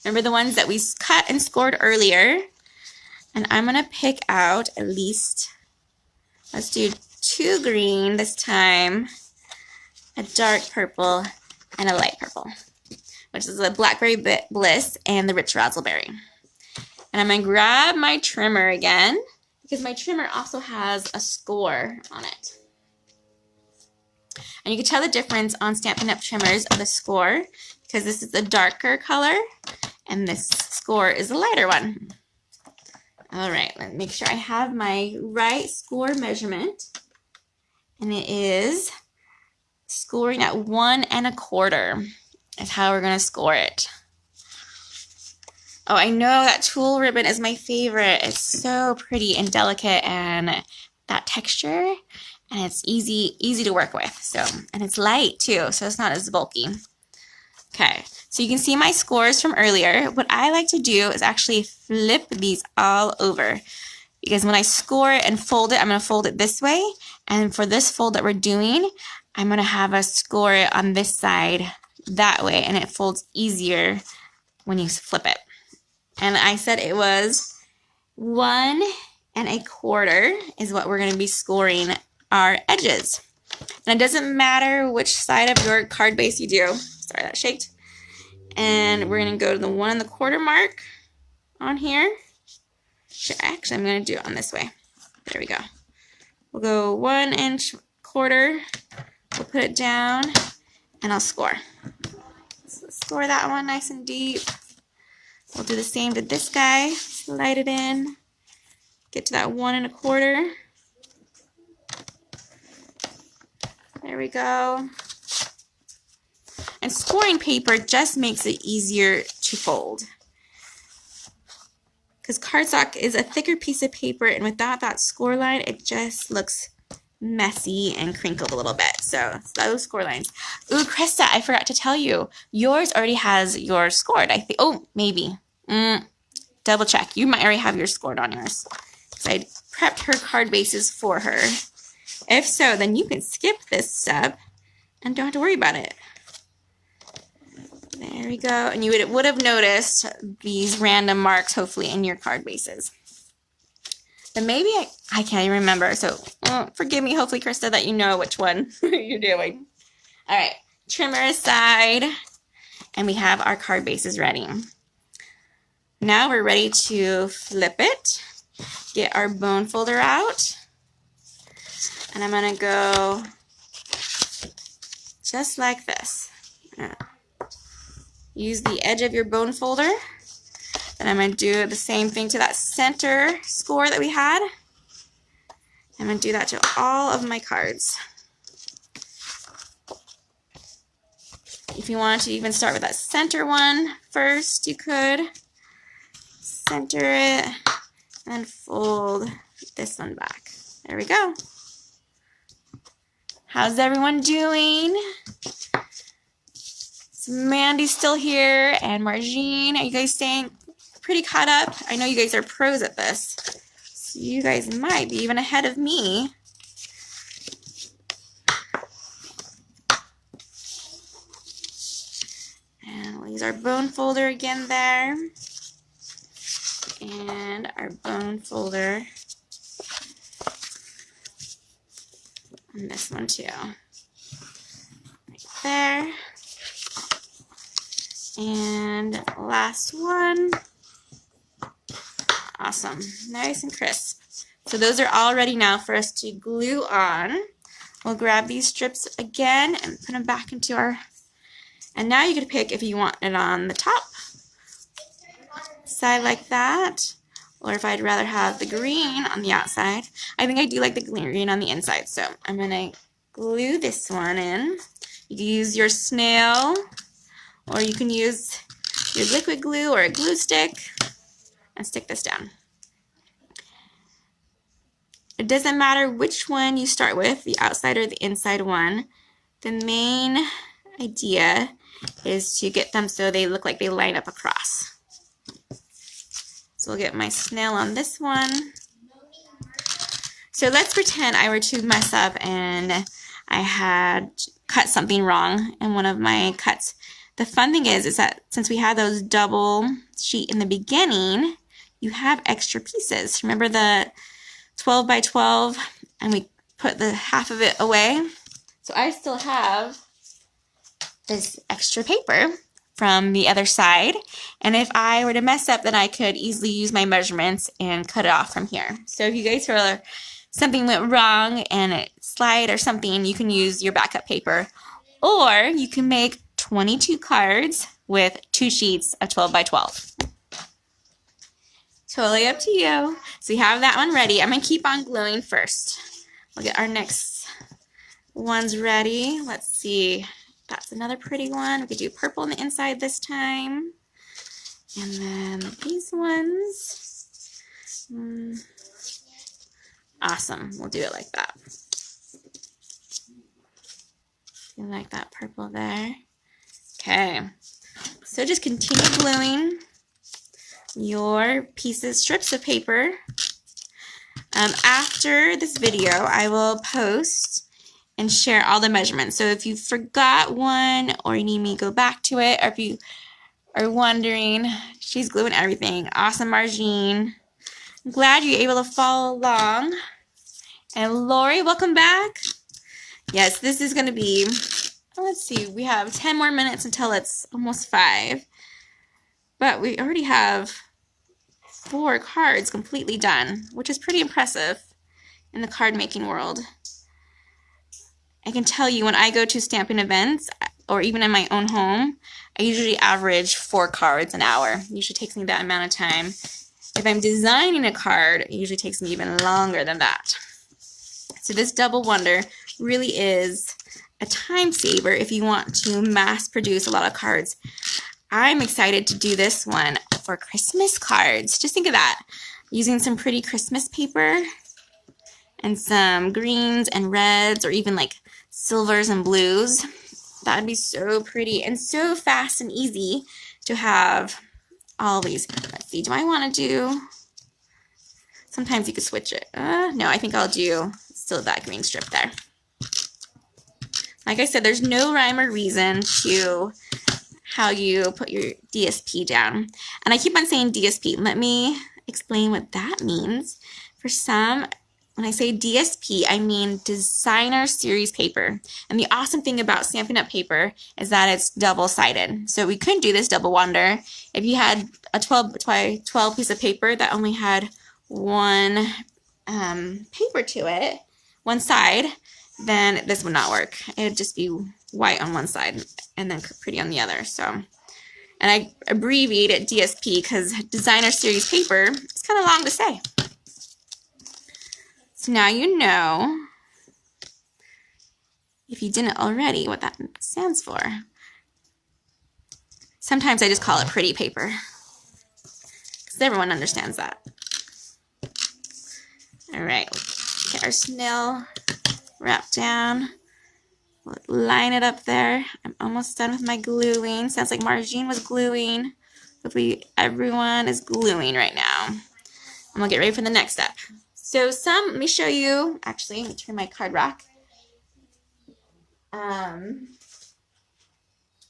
Remember the ones that we cut and scored earlier? And I'm going to pick out at least, let's do 2 green this time, a dark purple, and a light purple, which is the Blackberry Bliss and the Rich Razzleberry. And I'm going to grab my trimmer again, because my trimmer also has a score on it. And you can tell the difference on Stampin' Up! Trimmers of the score, because this is a darker color, and this score is a lighter one. All right, let me make sure I have my right score measurement. And it is scoring at 1 1/4 is how we're going to score it. Oh, I know that tulle ribbon is my favorite. It's so pretty and delicate, and that texture, and it's easy to work with. So, and it's light too, so it's not as bulky. Okay, so you can see my scores from earlier. What I like to do is actually flip these all over, because when I score it and fold it, I'm going to fold it this way, and for this fold that we're doing, I'm going to have us score it on this side that way, and it folds easier when you flip it. And I said it was 1 1/4 is what we're going to be scoring our edges. And it doesn't matter which side of your card base you do. Sorry, that shaked. And we're going to go to the 1 1/4 mark on here. Actually, I'm going to do it on this way. There we go. We'll go 1 1/4. We'll put it down, and I'll score. So score that one nice and deep. We'll do the same to this guy. Slide it in. Get to that 1 1/4. There we go. And scoring paper just makes it easier to fold, because cardstock is a thicker piece of paper, and without that score line, it just looks messy and crinkled a little bit. So those score lines. Ooh, Krista, I forgot to tell you, yours already has yours scored. I think. Oh, maybe. Double check. You might already have yours scored on yours, because I prepped her card bases for her. If so, then you can skip this step and don't have to worry about it. There we go. And you would have noticed these random marks, hopefully, in your card bases. But maybe I can't even remember. So forgive me, hopefully, Krista, that you know which one you're doing. All right. Trimmer aside. And we have our card bases ready. Now we're ready to flip it. Get our bone folder out. And I'm going to go just like this. Use the edge of your bone folder. Then I'm going to do the same thing to that center score that we had. I'm going to do that to all of my cards. If you wanted to even start with that center one first, you could. Center it and fold this one back. There we go. How's everyone doing? So Mandy's still here, and Margine. Are you guys staying pretty caught up? I know you guys are pros at this. So you guys might be even ahead of me. And we'll use our bone folder again there. And our bone folder on this one too. Right there. And last one. Awesome. Nice and crisp. So those are all ready now for us to glue on. We'll grab these strips again and put them back into our... And now you can pick if you want it on the top side like that, or if I'd rather have the green on the outside. I think I do like the green on the inside, so I'm going to glue this one in. You can use your snail, or you can use your liquid glue or a glue stick and stick this down. It doesn't matter which one you start with, the outside or the inside one. The main idea is to get them so they look like they line up across. So we'll get my snail on this one. So let's pretend I were to mess up and I had cut something wrong in one of my cuts. The fun thing is that since we had those double sheet in the beginning, you have extra pieces. Remember the 12 by 12, and we put the half of it away? So I still have this extra paper from the other side, and if I were to mess up, then I could easily use my measurements and cut it off from here. So if you guys feel something went wrong and it slide or something, you can use your backup paper, or you can make 22 cards with 2 sheets of 12 by 12. Totally up to you. So we have that one ready. I'm going to keep on gluing first. We'll get our next ones ready. Let's see. That's another pretty one. We could do purple on the inside this time. And then these ones. Awesome. We'll do it like that. You like that purple there? Okay. So just continue gluing your pieces, strips of paper. After this video, I will post and share all the measurements. So if you forgot one, or you need me to go back to it, or if you are wondering, she's gluing everything. Awesome, Margine. I'm glad you're able to follow along. And Lori, welcome back. Yes, this is going to be, let's see, we have 10 more minutes until it's almost 5. But we already have 4 cards completely done, which is pretty impressive in the card making world. I can tell you when I go to Stampin' events, or even in my own home, I usually average 4 cards an hour. It usually takes me that amount of time. If I'm designing a card, it usually takes me even longer than that. So this Double Wonder really is a time saver if you want to mass produce a lot of cards. I'm excited to do this one for Christmas cards. Just think of that. Using some pretty Christmas paper and some greens and reds, or even like silvers and blues. That would be so pretty and so fast and easy to have all these. Let's see, do I want to do, sometimes you could switch it. No, I think I'll do still that green strip there. Like I said, there's no rhyme or reason to how you put your DSP down. And I keep on saying DSP. Let me explain what that means. For some, when I say DSP, I mean Designer Series Paper. And the awesome thing about Stampin' Up! Paper is that it's double-sided. So we couldn't do this Double Wonder. If you had a 12 by 12 piece of paper that only had one paper to it, one side, then this would not work. It would just be white on one side and then pretty on the other. So And I abbreviate it DSP because designer series paper is kind of long to say. So now you know, if you didn't already, what that stands for. Sometimes I just call it pretty paper because everyone understands that. All right, get our snail wrapped down. Line it up there. I'm almost done with my gluing. Sounds like Margine was gluing. Hopefully everyone is gluing right now. And we'll get ready for the next step. So let me show you, actually, let me turn my card rack.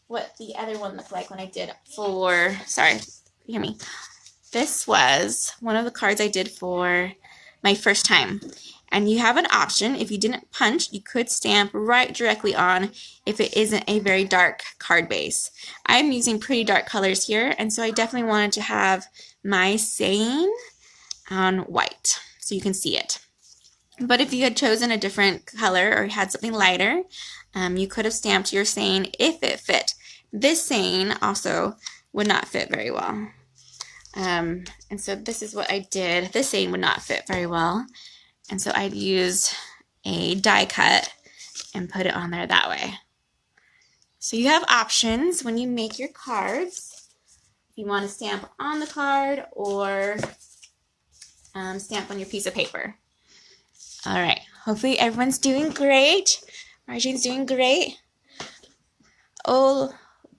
What the other one looked like when I did for, sorry, hear me. This was one of the cards I did for my first time. And you have an option. If you didn't punch, you could stamp right directly on if it isn't a very dark card base. I'm using pretty dark colors here, and so I definitely wanted to have my saying on white so you can see it. But if you had chosen a different color or had something lighter, you could have stamped your saying if it fit. This saying also would not fit very well. And so this is what I did. This saying would not fit very well. And so I'd use a die cut and put it on there that way. So you have options when you make your cards. If you want to stamp on the card or stamp on your piece of paper. All right. Hopefully everyone's doing great. Margine's doing great. Oh,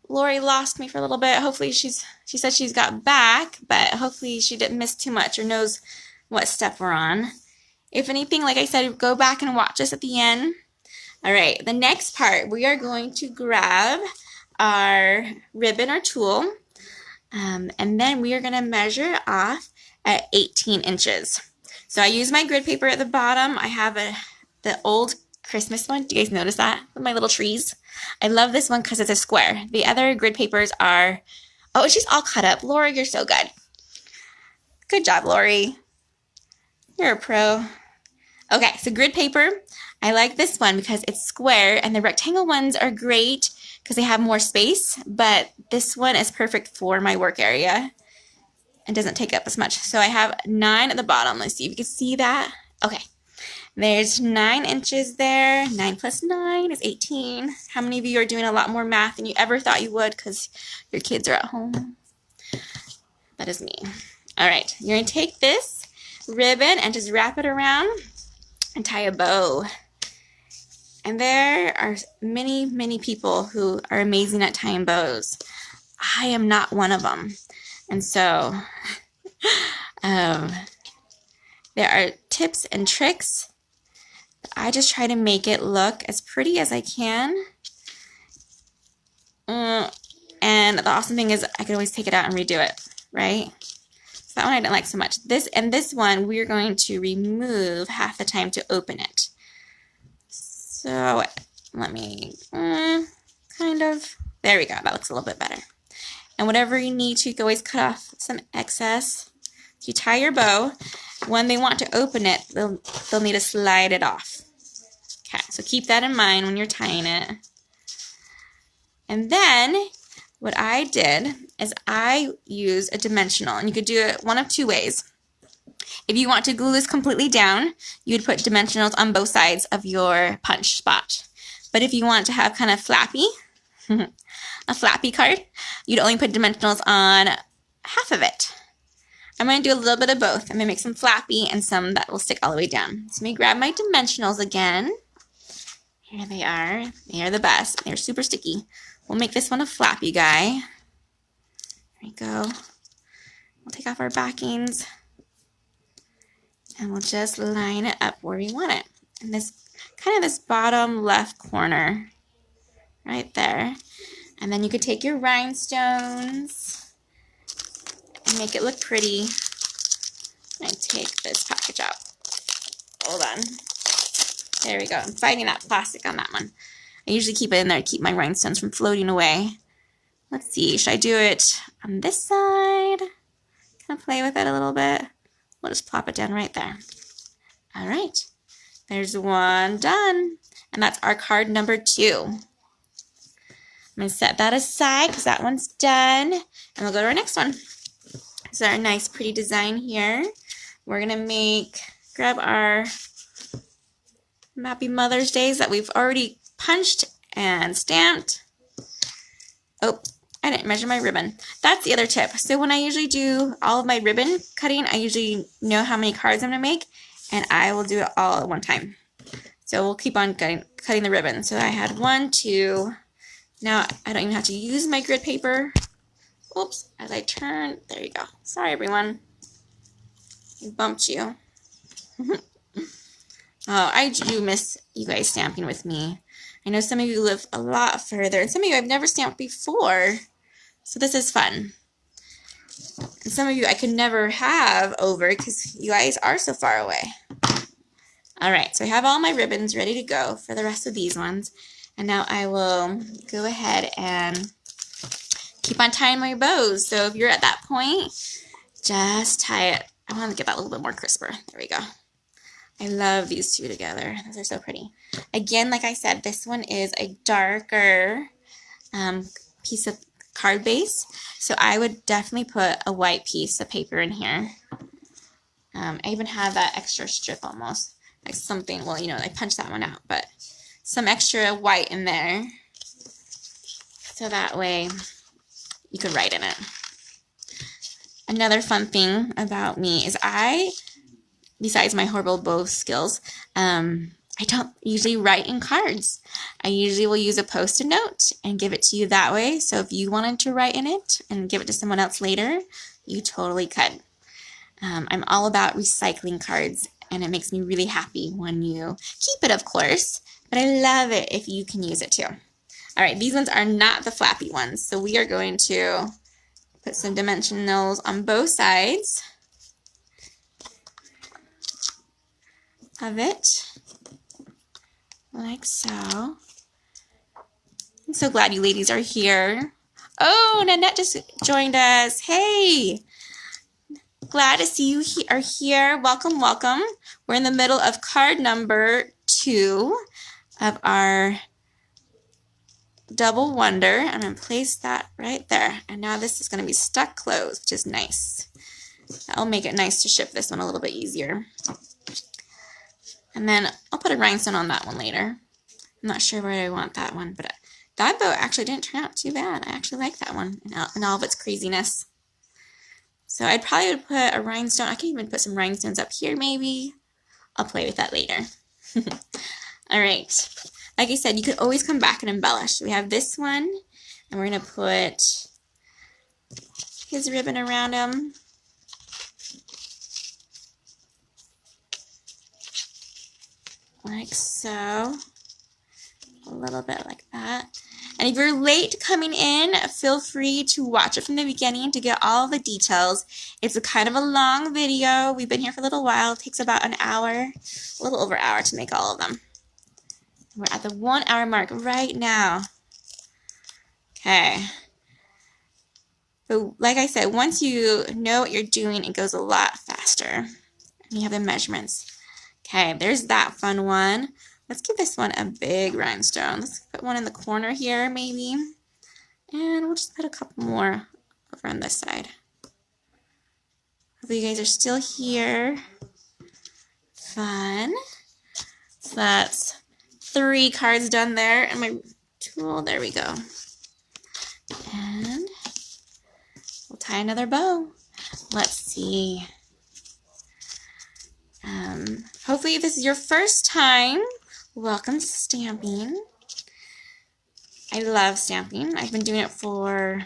Lori lost me for a little bit. Hopefully she said she's got back, but hopefully she didn't miss too much or knows what step we're on. If anything, like I said, go back and watch us at the end. All right, the next part, we are going to grab our ribbon or tulle, and then we are going to measure off at 18 inches. So I use my grid paper at the bottom. I have the old Christmas one. Do you guys notice that? With my little trees. I love this one because it's a square. The other grid papers are, oh, she's all cut up. Lori, you're so good. Good job, Lori. You're a pro. Okay, so grid paper. I like this one because it's square, and the rectangle ones are great because they have more space, but this one is perfect for my work area and doesn't take up as much. So I have 9 at the bottom. Let's see if you can see that. Okay, there's 9 inches there. 9 plus 9 is 18. How many of you are doing a lot more math than you ever thought you would because your kids are at home? That is me. All right, you're going to take this ribbon and just wrap it around and tie a bow. And there are many, many people who are amazing at tying bows. I am not one of them. And so there are tips and tricks. I just try to make it look as pretty as I can. And the awesome thing is I can always take it out and redo it, right? So that one I didn't like so much. This one, we're going to remove half the time to open it. So let me kind of, there we go. That looks a little bit better. And whatever you need to, you can always cut off some excess. If you tie your bow, when they want to open it, they'll need to slide it off. Okay, so keep that in mind when you're tying it. And then what I did is I use a dimensional, and you could do it one of 2 ways. If you want to glue this completely down, you would put dimensionals on both sides of your punch spot. But if you want to have kind of flappy, a flappy card, you'd only put dimensionals on half of it. I'm going to do a little bit of both. I'm going to make some flappy and some that will stick all the way down. So let me grab my dimensionals again. Here they are. They are the best. They're super sticky. We'll make this one a flappy guy. There we go. We'll take off our backings. And we'll just line it up where we want it. And this kind of this bottom left corner right there. And then you could take your rhinestones and make it look pretty. And take this package out. Hold on. There we go. I'm fighting that plastic on that one. I usually keep it in there to keep my rhinestones from floating away. Let's see. Should I do it on this side? Kind of play with it a little bit. We'll just plop it down right there. All right. There's one done. And that's our card number 2. going to set that aside because that one's done. And we'll go to our next one. So our nice pretty design here. We're going to grab our Happy Mother's Days that we've already punched and stamped. Oh, I didn't measure my ribbon. That's the other tip. So when I usually do all of my ribbon cutting, I usually know how many cards I'm going to make, and I will do it all at one time. So we'll keep on cutting the ribbon. So I had 1, 2. Now I don't even have to use my grid paper. Oops, as I turn, there you go. Sorry everyone, I bumped you. Oh, I do miss you guys stamping with me. I know some of you live a lot further, and some of you I've never stamped before, so this is fun. And some of you I could never have over because you guys are so far away. Alright, so I have all my ribbons ready to go for the rest of these ones, and now I will go ahead and keep on tying my bows. So if you're at that point, just tie it. I want to get that a little bit more crisper. There we go. I love these two together. Those are so pretty. Again, like I said, this one is a darker piece of card base. So I would definitely put a white piece of paper in here. I even have that extra strip almost. Like something, well, you know, I punched that one out, but some extra white in there. So that way you could write in it. Another fun thing about me is besides my horrible bow skills, I don't usually write in cards. I usually will use a Post-it note and give it to you that way. So if you wanted to write in it and give it to someone else later, you totally could. I'm all about recycling cards, and it makes me really happy when you keep it, of course, but I love it if you can use it too. All right, these ones are not the flappy ones, so we are going to put some dimensionals on both sides of it, like so. I'm so glad you ladies are here. Oh, Nanette just joined us. Hey, glad to see you are here. Welcome, welcome. We're in the middle of card number 2 of our Double Wonder. I'm going to place that right there. And now this is going to be stuck closed, which is nice. That'll make it nice to ship this one a little bit easier. And then I'll put a rhinestone on that one later. I'm not sure where I want that one, but that bow actually didn't turn out too bad. I actually like that one in all of its craziness. So I'd probably would put a rhinestone. I can even put some rhinestones up here maybe. I'll play with that later. All right. Like I said, you could always come back and embellish. We have this one, and we're going to put his ribbon around him. Like so. A little bit like that. And if you're late coming in, feel free to watch it from the beginning to get all the details. It's a kind of a long video. We've been here for a little while. It takes about an hour, a little over an hour to make all of them. We're at the 1 hour mark right now. Okay. But like I said, once you know what you're doing, it goes a lot faster. And you have the measurements. Okay, there's that fun one. Let's give this one a big rhinestone. Let's put one in the corner here, maybe. And we'll just put a couple more over on this side. Hopefully you guys are still here. Fun. So that's 3 cards done there. And my tool, there we go. And we'll tie another bow. Let's see. Hopefully if this is your first time, welcome to stamping. I love stamping. I've been doing it for,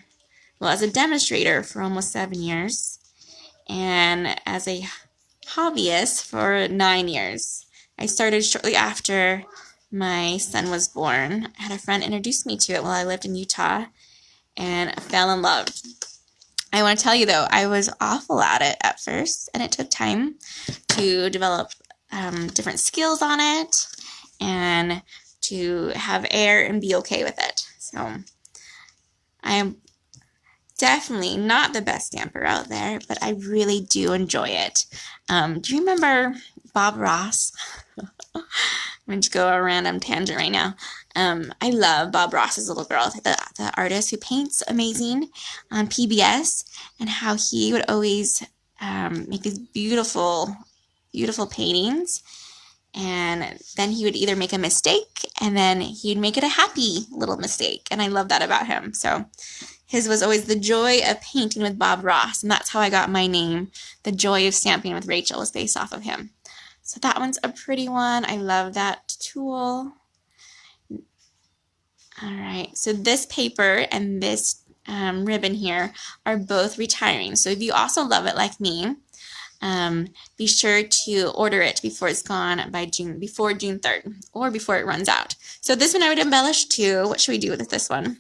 well, as a demonstrator for almost 7 years, and as a hobbyist for 9 years. I started shortly after my son was born. I had a friend introduce me to it while I lived in Utah, and I fell in love. I want to tell you though, I was awful at it at first, and it took time to develop different skills on it and to have air and be okay with it. So I am definitely not the best stamper out there, but I really do enjoy it. Do you remember Bob Ross? I'm going to go a random tangent right now. I love Bob Ross's little girl, the artist who paints amazing on PBS, and how he would always make these beautiful, beautiful paintings. And then he would either make a mistake, and then he'd make it a happy little mistake. And I love that about him. So his was always the joy of painting with Bob Ross. And that's how I got my name. The joy of stamping with Rachael was based off of him. So that one's a pretty one. I love that tool. All right. So this paper and this ribbon here are both retiring. So if you also love it like me, be sure to order it before it's gone by before June 3rd, or before it runs out. So this one I would embellish too. What should we do with this one?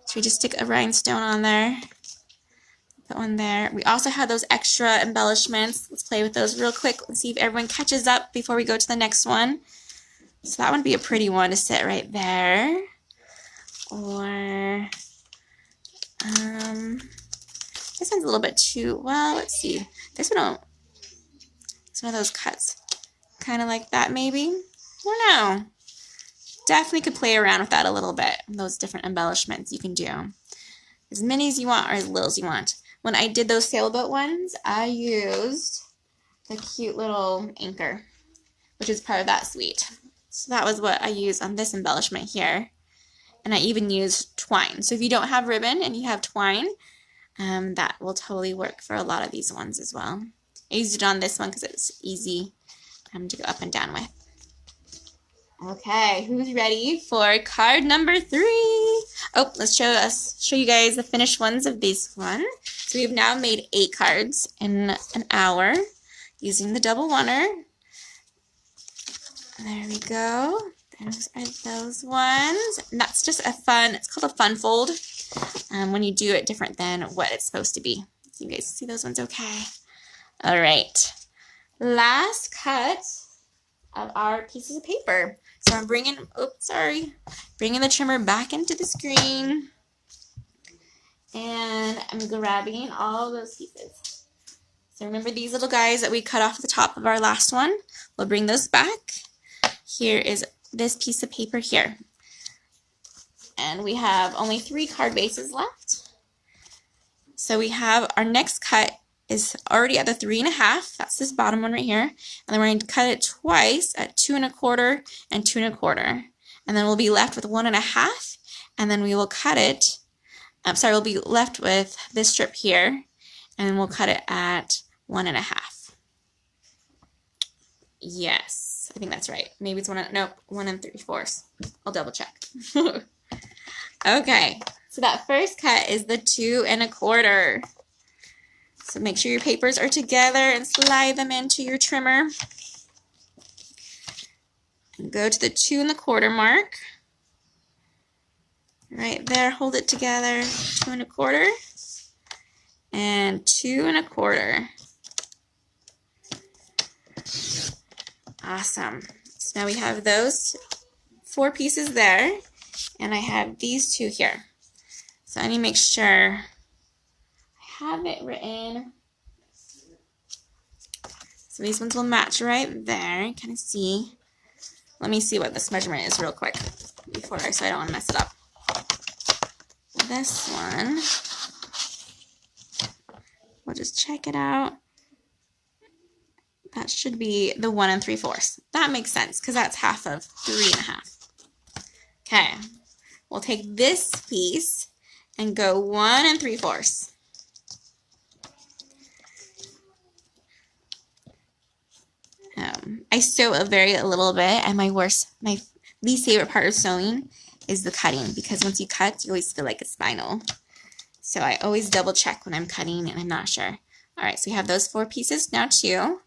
Should we just stick a rhinestone on there? Put one there. We also have those extra embellishments. Let's play with those real quick and see if everyone catches up before we go to the next one. So that would be a pretty one to sit right there. Or this one's a little bit too, well, let's see. This one, it's one of those cuts. Kind of like that, maybe? I don't know. Definitely could play around with that a little bit. Those different embellishments you can do. As many as you want or as little as you want. When I did those sailboat ones, I used the cute little anchor, which is part of that suite. So that was what I used on this embellishment here. And I even used twine. So if you don't have ribbon and you have twine, that will totally work for a lot of these ones as well. I used it on this one because it's easy to go up and down with. Okay, who's ready for card number 3? Oh, let's show you guys the finished ones of this one. So we've now made 8 cards in an hour using the double oneer. There we go. Those are those ones. And that's just a fun, it's called a fun fold when you do it different than what it's supposed to be. So you guys see those ones okay? All right. Last cut of our pieces of paper. So I'm bringing the trimmer back into the screen. And I'm grabbing all those pieces. So remember these little guys that we cut off the top of our last one? We'll bring those back. Here is this piece of paper here. And we have only 3 card bases left. So we have our next cut is already at the 3 1/2. That's this bottom one right here. And then we're going to cut it twice at 2 1/4 and 2 1/4. And then we'll be left with 1 1/2. And then we will cut it. We'll be left with this strip here. And then we'll cut it at 1 1/2. Yes, I think that's right. Maybe it's 1 3/4. I'll double check. Okay, so that first cut is the 2 1/4. So make sure your papers are together and slide them into your trimmer. And go to the 2 1/4 mark. Right there, hold it together. 2 1/4 and 2 1/4. Awesome. So now we have those 4 pieces there, and I have these 2 here. So I need to make sure I have it written. So these ones will match right there. You kind of see. Let me see what this measurement is real quick before so I don't want to mess it up. This one, we'll just check it out. That should be the 1 3/4. That makes sense because that's half of 3 1/2. Okay, we'll take this piece and go 1 3/4. I sew a little bit, and my least favorite part of sewing is the cutting, because once you cut, you always feel like it's final. So I always double check when I'm cutting and I'm not sure. All right, so we have those 4 pieces now too.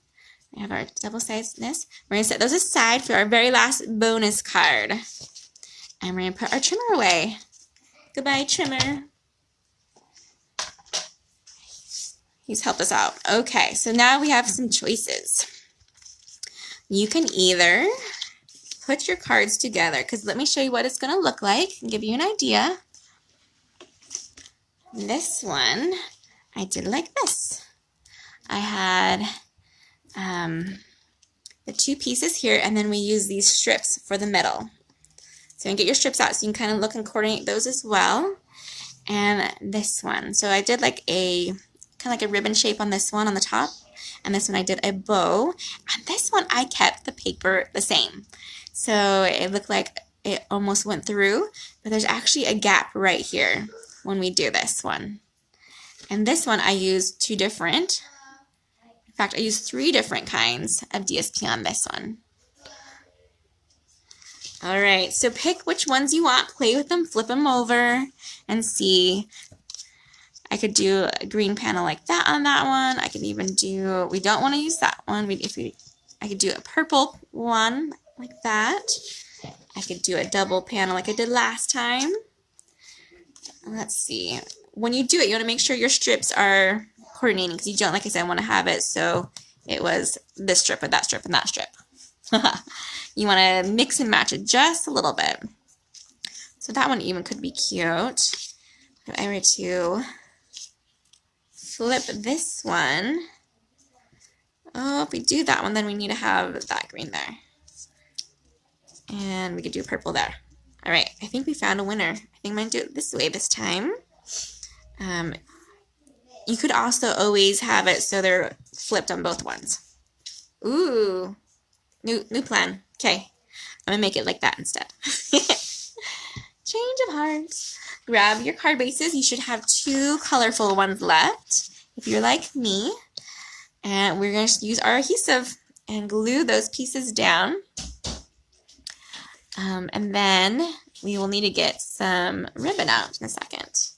We have our double-sidedness. We're going to set those aside for our very last bonus card. And we're going to put our trimmer away. Goodbye, trimmer. He's helped us out. Okay, so now we have some choices. You can either put your cards together, because let me show you what it's going to look like and give you an idea. This one, I did like this. I had the two pieces here, and then we use these strips for the middle. So you can get your strips out so you can kind of look and coordinate those as well. And this one, so I did like a kind of like a ribbon shape on this one on the top, and this one I did a bow, and this one I kept the paper the same. So it looked like it almost went through, but there's actually a gap right here when we do this one. And this one I used two different, in fact I used 3 different kinds of DSP on this one. Alright, so pick which ones you want, play with them, flip them over, and see. I could do a green panel like that on that one. I could even do, we don't want to use that one. I could do a purple one like that. I could do a double panel like I did last time. Let's see. When you do it, you want to make sure your strips are coordinating, because you don't, like I said, want to have it so it was this strip and that strip and that strip. You want to mix and match it just a little bit. So that one even could be cute. If I were to flip this one, oh, if we do that one, then we need to have that green there. And we could do purple there. All right, I think we found a winner. I think I'm going to do it this way this time. You could also always have it so they're flipped on both ones. Ooh, new plan. Okay, I'm going to make it like that instead. Change of heart. Grab your card bases. You should have 2 colorful ones left if you're like me. And we're going to use our adhesive and glue those pieces down. And then we will need to get some ribbon out in a second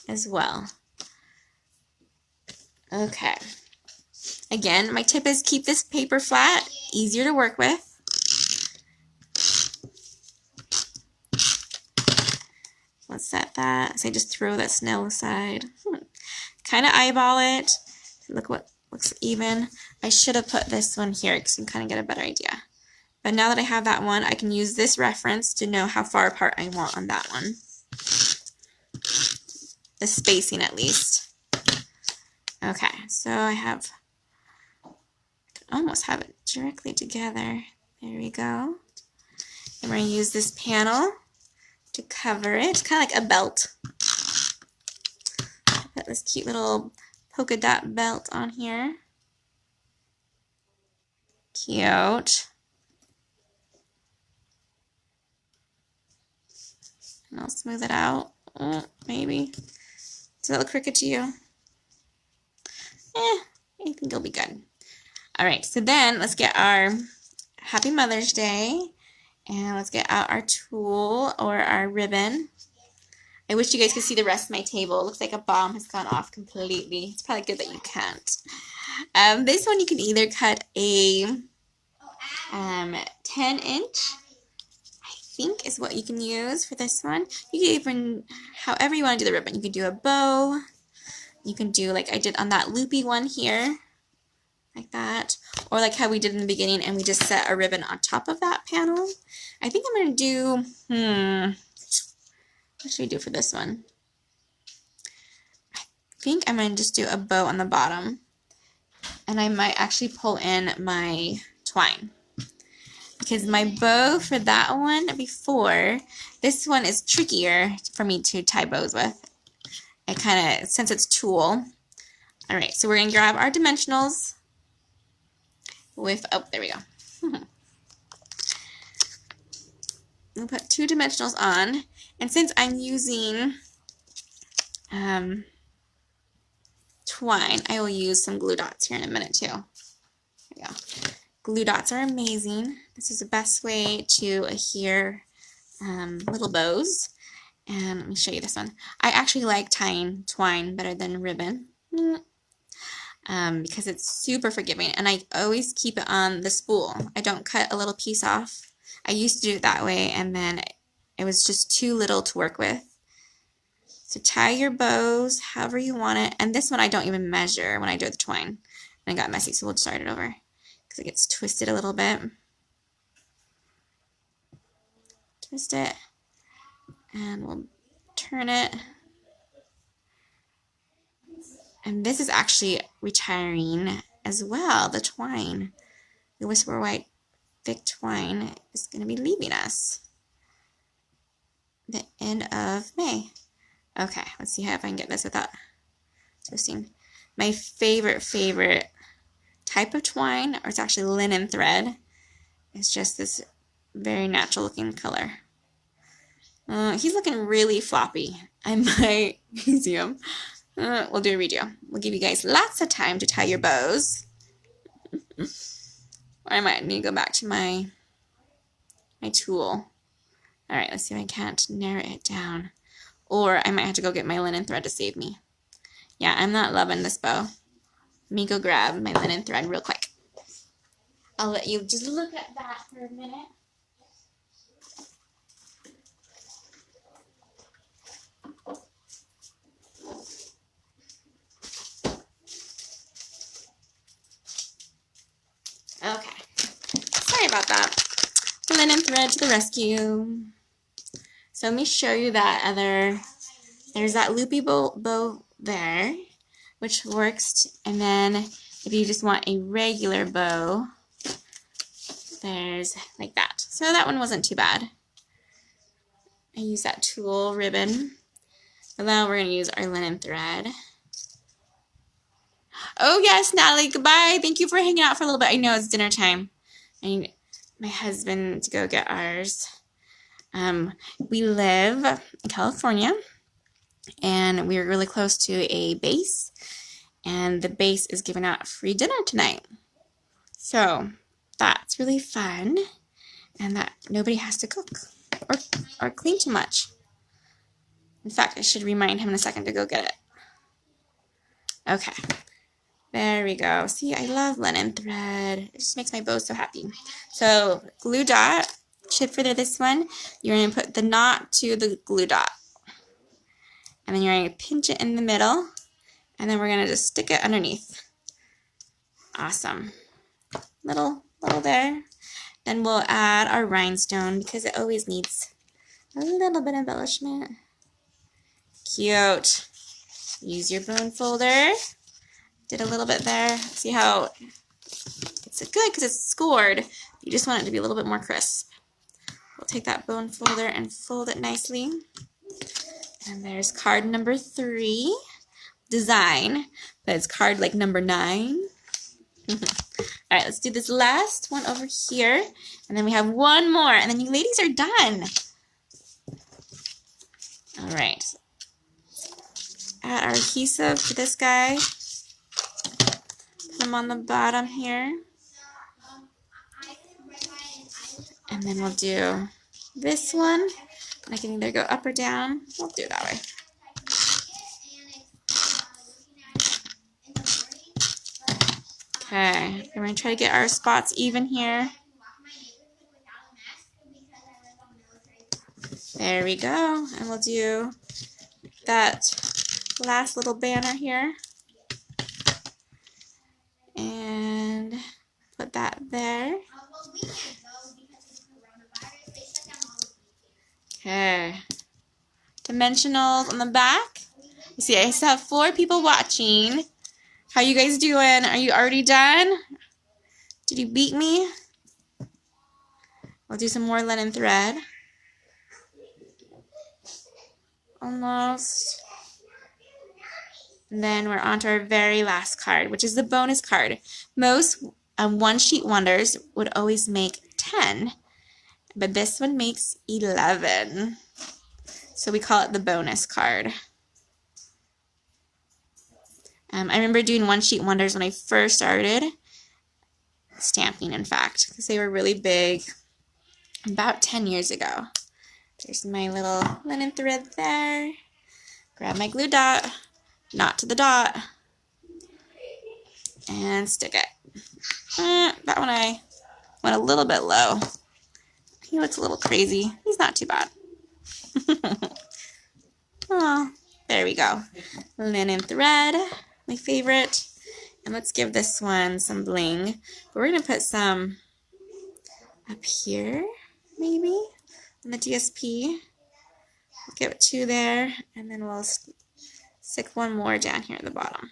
as well. Okay. Again, my tip is keep this paper flat, easier to work with. Let's set that. So I just throw that snail aside. Kind of eyeball it. Look what looks even. I should have put this one here because you can kind of get a better idea. But now that I have that one, I can use this reference to know how far apart I want on that one. The spacing at least. Okay, so I can almost have it directly together. There we go. And we're going to use this panel to cover it. It's kind of like a belt. Put this cute little polka dot belt on here. Cute. And I'll smooth it out. Maybe. Does that look crooked to you? I think it'll be good. Alright, so then let's get our Happy Mother's Day. And let's get out our tulle or our ribbon. I wish you guys could see the rest of my table. It looks like a bomb has gone off completely. It's probably good that you can't. This one you can either cut a 10-inch, I think is what you can use for this one. You can even, however you want to do the ribbon, you can do a bow. You can do like I did on that loopy one here, like that. Or like how we did in the beginning and we just set a ribbon on top of that panel. I think I'm going to do, what should we do for this one? I think I'm going to just do a bow on the bottom. And I might actually pull in my twine. Because my bow for that one before, this one is trickier for me to tie bows with. It kind of, since it's tulle. Alright, so we're going to grab our dimensionals with, oh, there we go. We'll put 2 dimensionals on. And since I'm using twine, I will use some glue dots here in a minute too. There we go. Glue dots are amazing. This is the best way to adhere little bows. And let me show you this one. I actually like tying twine better than ribbon because it's super forgiving. And I always keep it on the spool. I don't cut a little piece off. I used to do it that way, and then it was just too little to work with. So tie your bows however you want it. And this one I don't even measure when I do the twine. And it got messy, so we'll start it over because it gets twisted a little bit. Twist it. And we'll turn it. And this is actually retiring as well, the twine. the Whisper White thick twine is going to be leaving us the end of May. Okay, let's see how if I can get this without twisting. My favorite type of twine, or it's actually linen thread, is just this very natural looking color. He's looking really floppy. I might see him. We'll do a redo. We'll give you guys lots of time to tie your bows. Or I might need to go back to my tool. Alright, let's see if I can't narrow it down. Or I might have to go get my linen thread to save me. Yeah, I'm not loving this bow. Let me go grab my linen thread real quick. I'll let you just look at that for a minute. Okay, sorry about that. Linen thread to the rescue. So let me show you that other, there's that loopy bow there, which works, and then if you just want a regular bow, there's like that. So that one wasn't too bad. I used that tulle ribbon, but now we're going to use our linen thread. Oh yes, Natalie, goodbye. Thank you for hanging out for a little bit. I know it's dinner time. I need my husband to go get ours. We live in California, and we're really close to a base, and the base is giving out free dinner tonight. So that's really fun, and that nobody has to cook or clean too much. In fact, I should remind him in a second to go get it. Okay. There we go. See, I love linen thread. It just makes my bow so happy. So, glue dot. Tip for this one, you're going to put the knot to the glue dot. And then you're going to pinch it in the middle. And then we're going to just stick it underneath. Awesome. Little there. Then we'll add our rhinestone because it always needs a little bit of embellishment. Cute. Use your bone folder. Did a little bit there. See how it's good because it's scored. You just want it to be a little bit more crisp. We'll take that bone folder and fold it nicely. And there's card number 3. Design. But it's card like number 9. Alright, let's do this last one over here. And then we have one more. And then you ladies are done. Alright. Add our adhesive to this guy. Put them on the bottom here. And then we'll do this one. And I can either go up or down. We'll do it that way. Okay, we're going to try to get our spots even here. There we go. And we'll do that last little banner here. And put that there. Okay. Dimensionals on the back. You see, I still have 4 people watching. How you guys doing? Are you already done? Did you beat me? I'll do some more linen thread. Almost. And then we're on to our very last card, which is the bonus card. Most one-sheet wonders would always make 10, but this one makes 11. So we call it the bonus card. I remember doing one-sheet wonders when I first started stamping, in fact, because they were really big about 10 years ago. There's my little linen thread there. Grab my glue dot, knot to the dot, and stick it. That one I went a little bit low. He looks a little crazy. He's not too bad. Oh, there we go. Linen thread, my favorite. And let's give this one some bling. But we're going to put some up here, maybe, on the DSP. We'll give it 2 there, and then we'll stick one more down here at the bottom.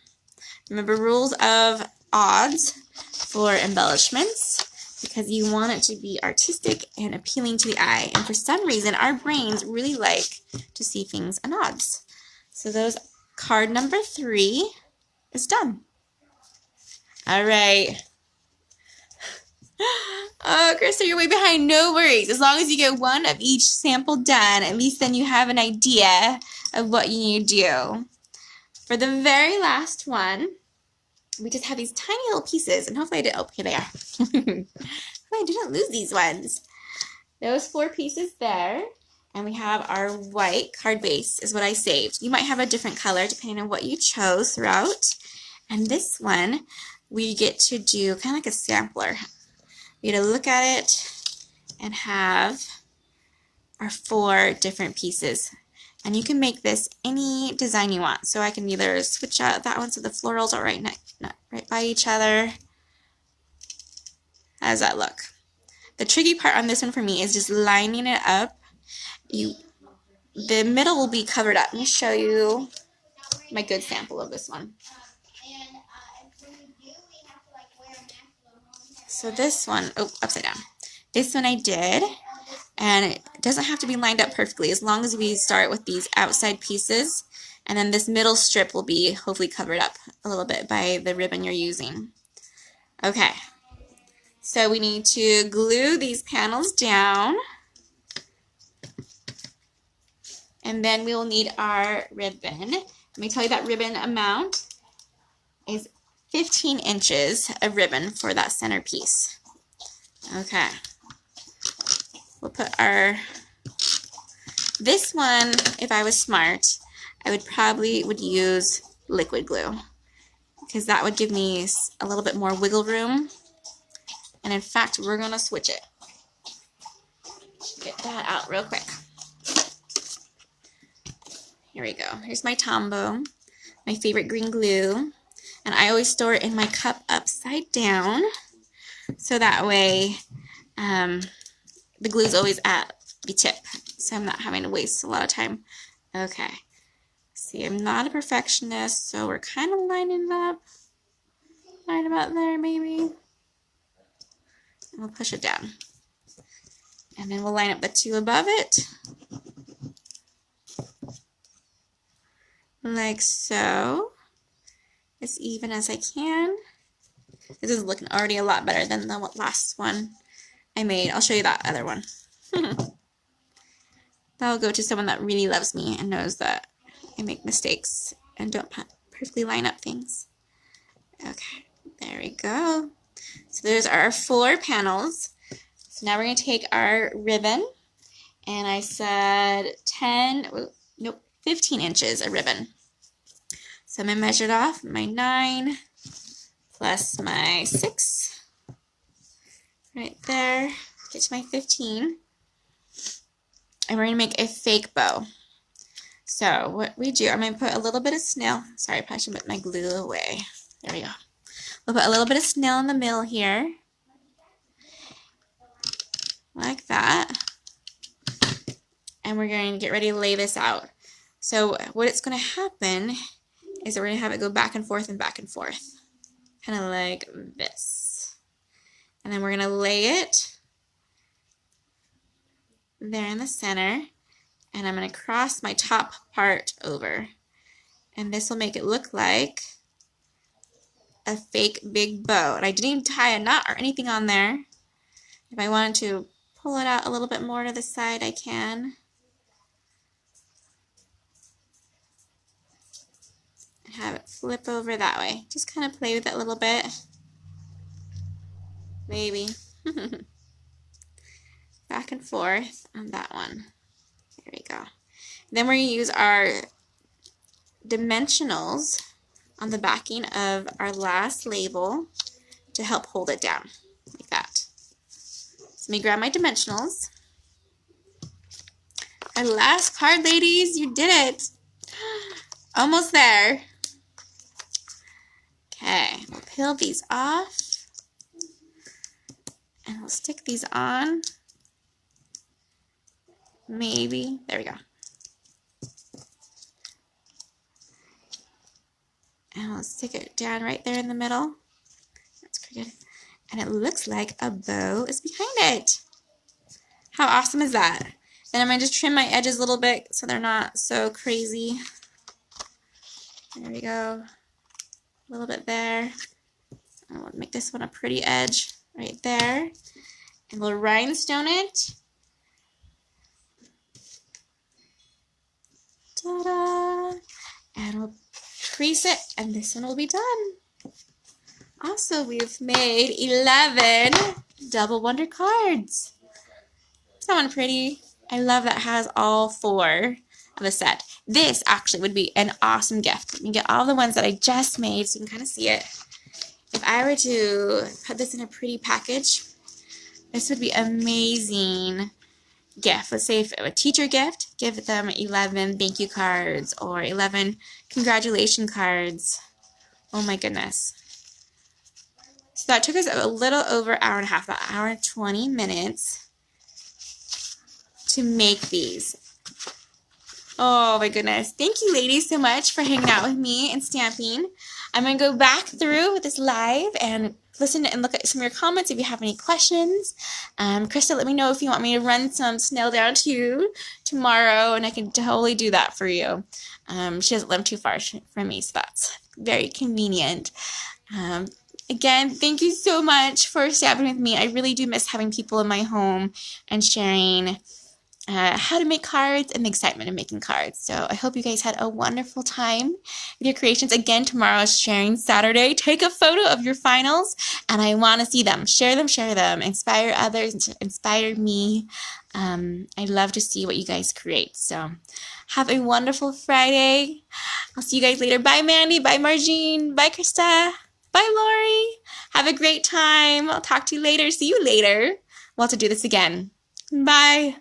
Remember, rules of odds for embellishments. because you want it to be artistic and appealing to the eye. And for some reason, our brains really like to see things in odds. So those card number 3 is done. All right. Oh, Krista, you're way behind. No worries. As long as you get one of each sample done, at least then you have an idea of what you need to do. For the very last one, we just have these tiny little pieces, and hopefully I didn't, oh, here they are. Hopefully I didn't lose these ones. Those 4 pieces there, and we have our white card base is what I saved. You might have a different color depending on what you chose throughout. And this one, we get to do kind of like a sampler. We get to look at it and have our 4 different pieces. And you can make this any design you want. So I can either switch out that one so the florals are right by each other. How does that look? The tricky part on this one for me is just lining it up. The middle will be covered up. Let me show you my good sample of this one. So this one, oh, upside down. This one I did, and it doesn't have to be lined up perfectly as long as we start with these outside pieces, and then this middle strip will be hopefully covered up a little bit by the ribbon you're using. Okay, so we need to glue these panels down, and then we will need our ribbon. Let me tell you that ribbon amount is 15 inches of ribbon for that center piece. Okay. We'll put this one, if I was smart, I would use liquid glue because that would give me a little bit more wiggle room. And in fact, we're going to switch it. Get that out real quick. Here we go. Here's my Tombow, my favorite green glue. And I always store it in my cup upside down, so that way the glue is always at the tip, so I'm not having to waste a lot of time. Okay. See, I'm not a perfectionist, so we're kind of lining it up right about there maybe. And we'll push it down. And then we'll line up the 2 above it. Like so. As even as I can. This is looking already a lot better than the last one I made. I'll show you that other one. That'll go to someone that really loves me and knows that I make mistakes and don't perfectly line up things. Okay, there we go. So there's our 4 panels. So now we're going to take our ribbon, and I said 15 inches of ribbon. So I'm going to measure it off, my 9 plus my 6, right there, get to my 15, and we're going to make a fake bow. So what we do, I'm going to put a little bit of snail, sorry, I probably should put my glue away, there we go. We'll put a little bit of snail in the middle here, like that, and we're going to get ready to lay this out. So what it's going to happen is that we're going to have it go back and forth, kind of like this. And then we're going to lay it there in the center, and I'm going to cross my top part over. And this will make it look like a fake big bow. And I didn't even tie a knot or anything on there. If I wanted to pull it out a little bit more to the side, I can. Have it flip over that way. Just kind of play with it a little bit. Maybe. Back and forth on that one. There we go. Then we're going to use our dimensionals on the backing of our last label to help hold it down, like that. So let me grab my dimensionals. Our last card, ladies, you did it. Almost there. Okay, we'll peel these off, and we'll stick these on. Maybe, there we go. And we'll stick it down right there in the middle. That's pretty good. And it looks like a bow is behind it. How awesome is that? Then I'm going to just trim my edges a little bit so they're not so crazy. There we go. A little bit there. I want to make this one a pretty edge right there. And we'll rhinestone it. Ta-da! And we'll crease it, and this one will be done. Also, we've made 11 Double Wonder cards. Isn't that one pretty? I love that it has all 4 of the set. This actually would be an awesome gift. Let me get all the ones that I just made so you can kind of see it. If I were to put this in a pretty package, this would be amazing gift. Let's say if a teacher gift, give them 11 thank you cards or 11 congratulation cards. Oh my goodness. So that took us a little over an hour and a half, about an hour and 20 minutes to make these. Oh my goodness. Thank you ladies so much for hanging out with me and stamping. I'm going to go back through with this live and listen and look at some of your comments if you have any questions. Krista, let me know if you want me to run some snail down to you tomorrow, and I can totally do that for you. She doesn't live too far from me, so that's very convenient. Again, thank you so much for stamping with me. I really do miss having people in my home and sharing how to make cards and the excitement of making cards. So I hope you guys had a wonderful time with your creations. Again, tomorrow is Sharing Saturday. Take a photo of your finals, and I want to see them. Share them. Inspire others, inspire me. I love to see what you guys create. So have a wonderful Friday. I'll see you guys later. Bye, Mandy. Bye, Margine. Bye, Krista. Bye, Lori. Have a great time. I'll talk to you later. See you later. We'll have to do this again. Bye.